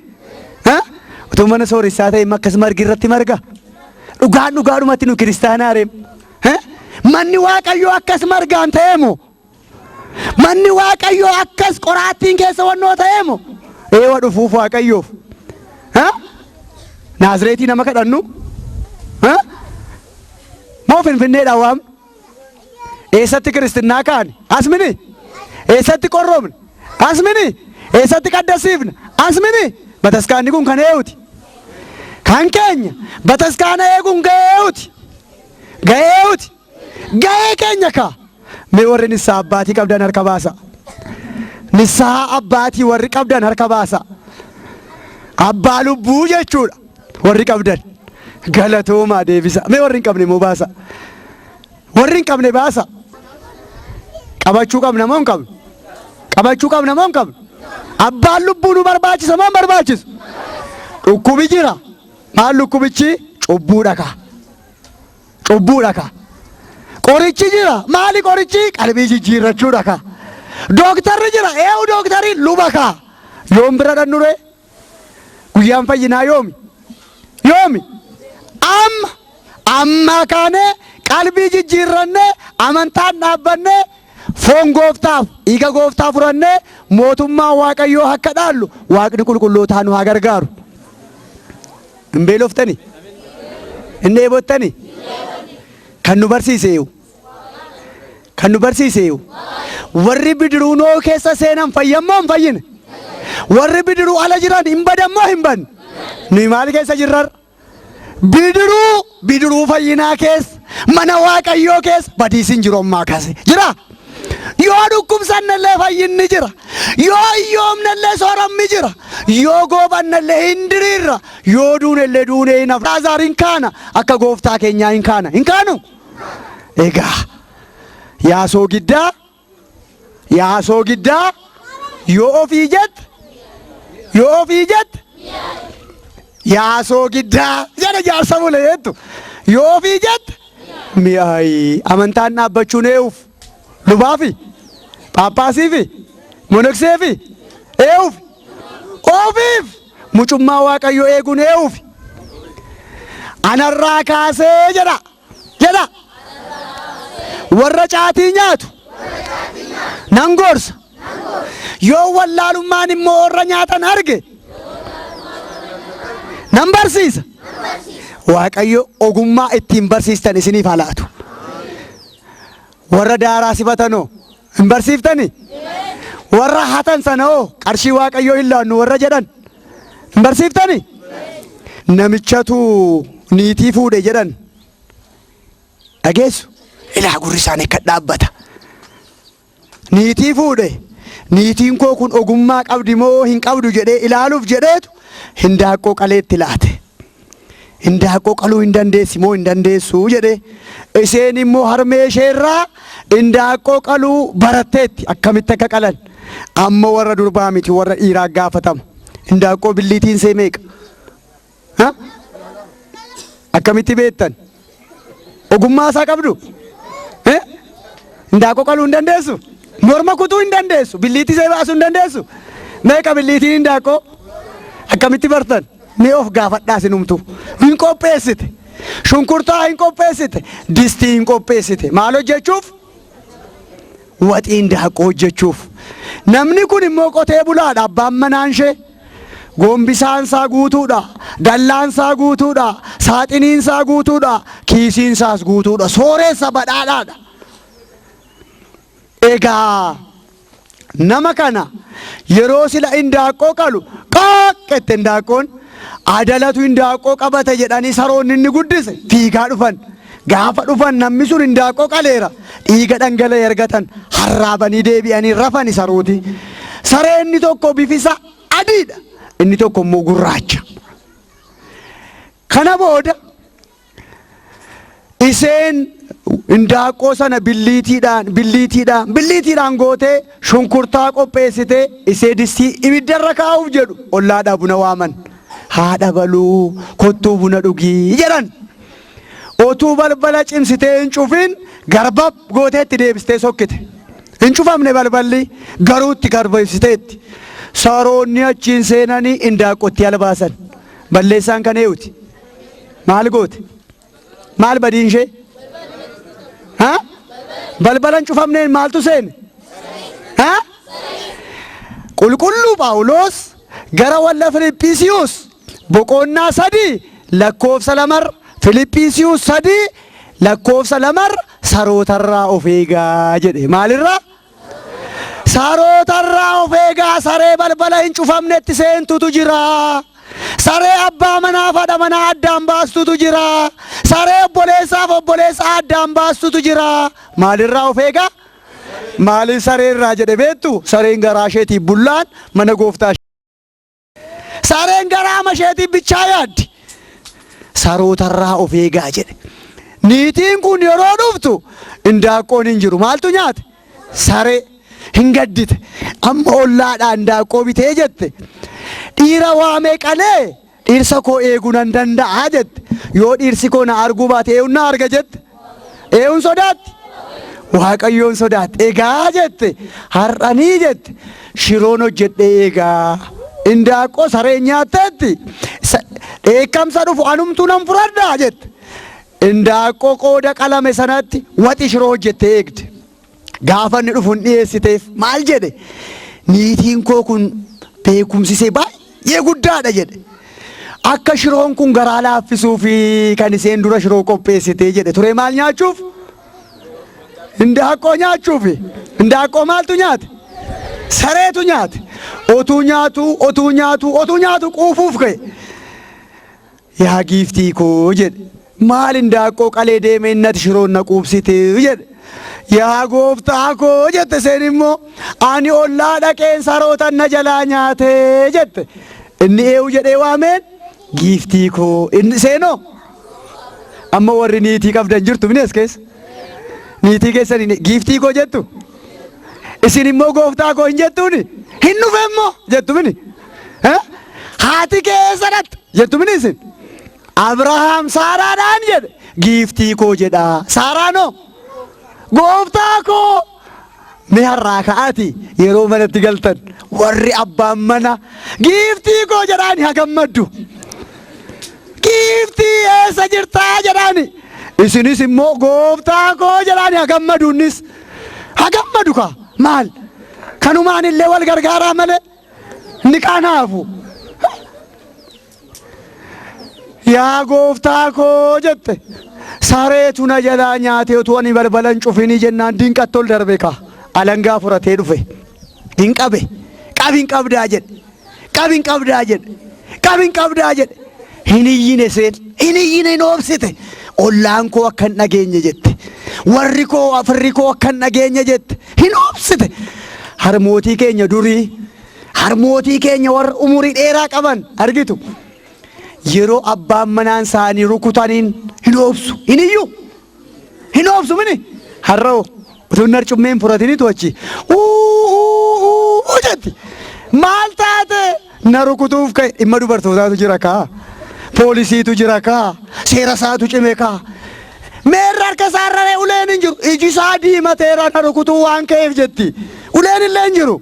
Utuu mana sooressaa ta'e akkas margi irratti marga. Dhugaadhumatti nu kiristaanaa reem. Manni Waaqayyoo akkas margaan ta'ee moo? Manni Waaqayyoo akkas qoraattiin keessa wannoo ta'ee moo? Eewa dhufuuf Waaqayyoof. Naazreetii nama kadhannu? Moo Finfinneedhaan waamnu? Eessatti kiristinnaa kaane? As mini? Eessatti qorroomne? As mini? Eessatti qaddasiifne? As mini? Bataskaanni kun kan eewuti. Kan keenya bataskaana eeguun ga'eewuti. Ga'eewuti. Ga'ee keenya kaa. Mee warri nissaa abbaatii qabdan harka baasa. Nissaa abbaatii warri qabdan harka baasa. Abbaa lubbuu jechuudha. Warri qabdan. Galatoomaa deebisa. Mee warri hin qabne moo baasa. Warri hin qabne baasa. Qabachuu qabna moo hin qabnu? Qabachuu qabna moo hin qabnu? Abbaan lubbuu nu barbaachisa moo hin barbaachisu? Dhukkubi jira. Maal dhukkubichi? Cubbuudha kaa. Cubbuudha kaa. Qorichi jira. Maali qorichi? Qalbii jijjiirrachuudha kaa. Dooktarri jira. Eewu dooktarri luba kaa. Yoom bira dhannure? Guyyaan fayyinaa yoomi? Yoomi? Amma kaane qalbii jijjiirranne amantaan dhaabbanne foon gooftaaf dhiiga gooftaa furanne mootummaa Waaqayyoo akka dhaallu Waaqni qulqullootaa nu haa gargaaru. Hin beeloftani? Hin dheebottani? Kan nu barsiiseeyu. Kan nu barsiiseeyu. Warri bidiruu noo keessa seenan fayyammoo hin fayyine? Warri bidiruu ala jiran hin badammoo hin badne? Nuyi maal keessa jirrar? Bidiruu fayyinaa keessa mana Waaqayyoo keessa badiisin jiru ammaa kaase jira. Yoo dhukkubsannallee fayyinni jira. Yoo hiyyoomnallee sooramni jira. Yoo goobannallee hin diriirra. Yoo duunellee duunee hin hafra. Laazaar hin kaana akka gooftaa keenyaa hin kaana. Hin kaanu? Egaa yaasoo giddaa yoo ofii jette yaasoo giddaa jedha jaarsa bule jettu yoo ofii jette mi'aayi amantaan dhaabbachuun eewuuf lubaafi paappaasiifi monokseefi eewuuf ofiif mucummaa Waaqayyoo eeguun eewuuf anarraa kaasee jedha warra caatii nyaatu nan gorsa yoo wallaalummaan immoo warra nyaatan arge nan barsiisa. Waaqayyo ogummaa ittiin barsiistan isiniif haa laatu. Warra daaraa sifatanoo hin barsiiftani? Warra hatan sanoo qarshii Waaqayyoo hin laannu warra jedhan hin barsiiftani? Namichatu niitii fuudhe jedhan dhageessu? Ilaa gurri isaanii akka dhaabbata. Niitii fuudhe. Niitiin koo kun ogummaa qabdi moo hin qabdu jedhee ilaaluuf jedheetu hindaaqqoo qaleetti laate. Hindaaqqoo qaluu hin dandeessi moo hin dandeessu jedhee isheen immoo harmee isheerraa hindaaqqoo qaluu baratteetti akkamitti akka qalan. Amma warra durbaa miti warra dhiiraa gaafatama. Hindaaqqoo billiitiin see meeqa? Akkamitti beektan? Ogummaa isaa qabdu? Hindaaqqoo qaluu hin dandeessu? Morma kutuu hin dandeessu? Billiitii see baasuu hin dandeessu? Meeqa billiitiin hindaaqqoo? Akkamitti bartan? Mee of gaafadhaa sinumtu. Hin qopheessite. Shunkurtaa hin qopheessite. Distii hin qopheessite. Maal hojjechuuf? Waxii hindaaqqoo hojjechuuf. Namni kun immoo qotee bulaadha. Abbaan manaan ishee. Gombisaan isaa guutuudha. Dallaan isaa guutuudha. Saaxiniin isaa guutuudha. Kiisiin isaas guutuudha. Sooressa badhaadhaadha. Egaa nama kana yeroo sila hindaaqqoo qalu qaaqqette hindaaqqoon adalatu hindaaqqoo qabate jedhanii saroonni inni guddise fiigaa dhufan. Gaafa dhufan namni sun hindaaqqoo qaleera dhiiga dhangala'e ergatan harraabanii deebi'anii rafani sarooti. Saree inni tokko bifisa adiidha inni tokko immoo gurraacha. Kana booda isheen indaaqqoo sana billiitiidhaan gootee shunkurtaa qopheessitee isee distii ibiddarra kaa'uuf jedhu ollaadhaa buna waaman. Haadha baluu kottuu buna dhugii jedhan. Otuu balbala cimsitee hin cufin garbab gooteetti deebistee sokkite. Hin cufamne balballi garuutti garbeessiteetti. Saroonni achiin seenanii indaaqqotti albaasan. Balleessaan kan eeyuti. Maal goote? Maal badiin ishee? Balbalan cufamneen maaltu seene? Qulqulluu Phaawulos gara walla Filiphisiiyuus boqonnaa 3 lakkoofsa 2 Filiphisiiyuus 3 lakkoofsa 2 sarootarraa of eegaa jedhe. Maalirraa? Sarootarraa of eegaa. Saree balbala hin cufamnetti seentutu jira. Saree abbaa manaa haadha manaa addaan baastutu jira. Saree obboleessaaf obboleessa addaan baastutu jira. Maalirraa of eegaa? Maaliin sareerraa jedhe beektu? Sareen garaa isheetiif bullaan mana gooftaa. Sareen garaa isheetiif bichaa yaaddi. Sarootarraa of eegaa jedhe. Niitiin kun yeroo dhuftu indaaqqoon hin jiru. Maaltu nyaate? Saree hin gaddite. Amma ollaadhaa indaaqqoo bitee jette. Dhiira waamee qalee dhirsa koo eeguu nan danda'a jette. Yoo dhirsi koo na arguu baate eewun na arga jette. Eewun sodaatti? Waaqayyoon sodaatti. Egaa jette har'anii jette shiroon hojjedhee eegaa. Indaaqqoo sareen nyaatteetti dheekkamsa dhufu anumtuu nan fudhadhaa jette. Indaaqqoo qooda qalame sanatti waxi shiroo hojjettee eegde. Gaafa inni dhufu hin dhiyeessiteef maal jedhe? Niitiin koo kun beekumsisee baay'ee guddaadha jedhe. Akka shiroon kun garaa laaffisuu fi kan iseen dura shiroo qopheessitee jedhe. Ture maal nyaachuuf? Indaaqqoo nyaachuuf. Indaaqqoo maaltu nyaate? Sareetu nyaate. Otuu nyaatu quufuuf ka'e. Yaa giiftii koo jedhe. Maal indaaqqoo qalee deemee innati shiroon na quubsite jedhe. Yaa gooftaa koo jette seen immoo ani ollaa dhaqeen sarootan na jalaa nyaate jette. Inni eewu jedhee waameen giiftii koo inni seenoo. Amma warri niitii qabdan jirtu binees keessa. Niitii keessanii giiftii koo jettu. Isin immoo gooftaa koo hin jettuuni. Hin dhufe immoo jettu bini. Haati keessadhatta jettu bini isin. Abrahaam Saaraadhaan jedhe giiftii koo jedhaa. Saaraanoo gooftaa koo mee har'aa ka'aati yeroo manatti galtan warri abbaan mana giiftii koo jedhaani haa gammaddu. Giiftii eessa jirtaa jedhaani. Isinis immoo gooftaa koo jedhaani haa gammadu. Innis haa gammadu kaa maal kanumaan illee wal gargaaraa malee ni kanaafu. Yaa gooftaa koo jette. Sareetu na jalaa nyaatee utuu ani balbalan cufinii jennaan dinqatti ol darbe kaa alangaa furatee dhufe. Dinqabe qabin qabdaa jedhe. Qabin qabdaa jedhe. Qabin qabdaa jedhe. Hin iyyine seen hin iyyine hin oobsite. Ollaan koo akka hin dhageenye jette. Warri koo afirri koo akka hin dhageenye jette. Hin oobsite. Harmootii keenya durii harmootii keenya warra umurii dheeraa qaban argitu. Yeroo abbaan manaan isaanii rukutaniin hin oobsu. Hin iyyuu. Hin oobsu mini. Har'oo utuu hin arcummeen furatanii to'achi. Jetti. Maal taate na rukutuuf ka'e dhimma dubartootaatu jira kaa. Poolisiitu jira kaa. Seera isaatu cime kaa. Meerra harka isaarra uleen hin jiru. Iji isaa diimateera na rukutuu waan ka'eef jetti. Uleen illee hin jiru.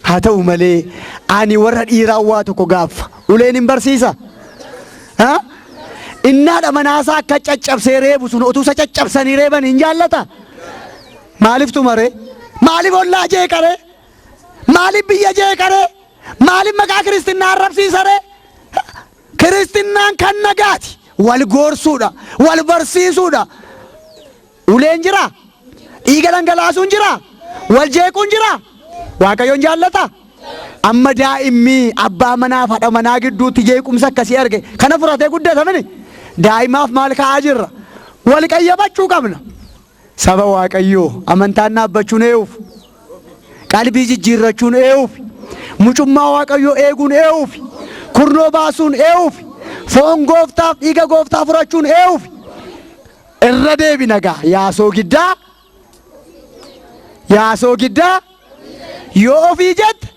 Haa ta'u malee ani warra dhiiraa waa tokko gaaffa. Uleen hin barsiisa. Innaadha manaasaa akka caccabsee reebu sun utuu isa caccabsanii reeban hin jaallata. Maaliif tumare? Maaliif ollaa jeeqare? Maaliif biyya jeeqare? Maaliif maqaa kiristinnaa arrabsiisare? Kiristinnaan kan nagaati. Wal gorsuudha. Wal barsiisuudha. Uleen jira? Dhiiga dhangalaasuun jira? Wal jeequun jira? Waaqayyoon jaallata? Amma daa'imni abbaa manaa fi haadha manaa gidduutti jeequmsa akkasii arge kana furatee guddatamani daa'imaaf maal ka'aa jirra? Wal qayyabachuu qabna. Saba Waaqayyoo amantaan dhaabbachuun eeguuf qalbii jijjiirrachuun eeguuf mucummaa Waaqayyoo eeguun eeguuf kurnoo baasuun eeguuf foon gooftaaf dhiiga gooftaa furachuun eeguuf irra deebina gaa yaasoo giddaa yoo ofii jette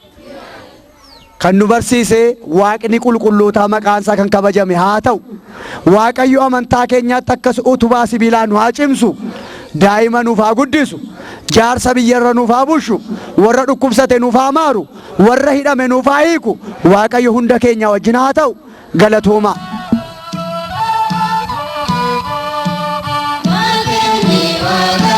kan nu barsiise Waaqni qulqullootaa maqaan isaa kan kabajame haa ta'u. Waaqayyo amantaa keenyaatti akkas utubaa sibiilaa nu haa cimsu, daa'ima nuuf haa guddisu, jaarsa biyyarra nuuf haa bulchu, warra dhukkubsate nuuf haa maaru, warra hidhame nuuf haa hiiku. Waaqayyo hunda keenya wajjin haa ta'u. Galatooma. Waaqayyo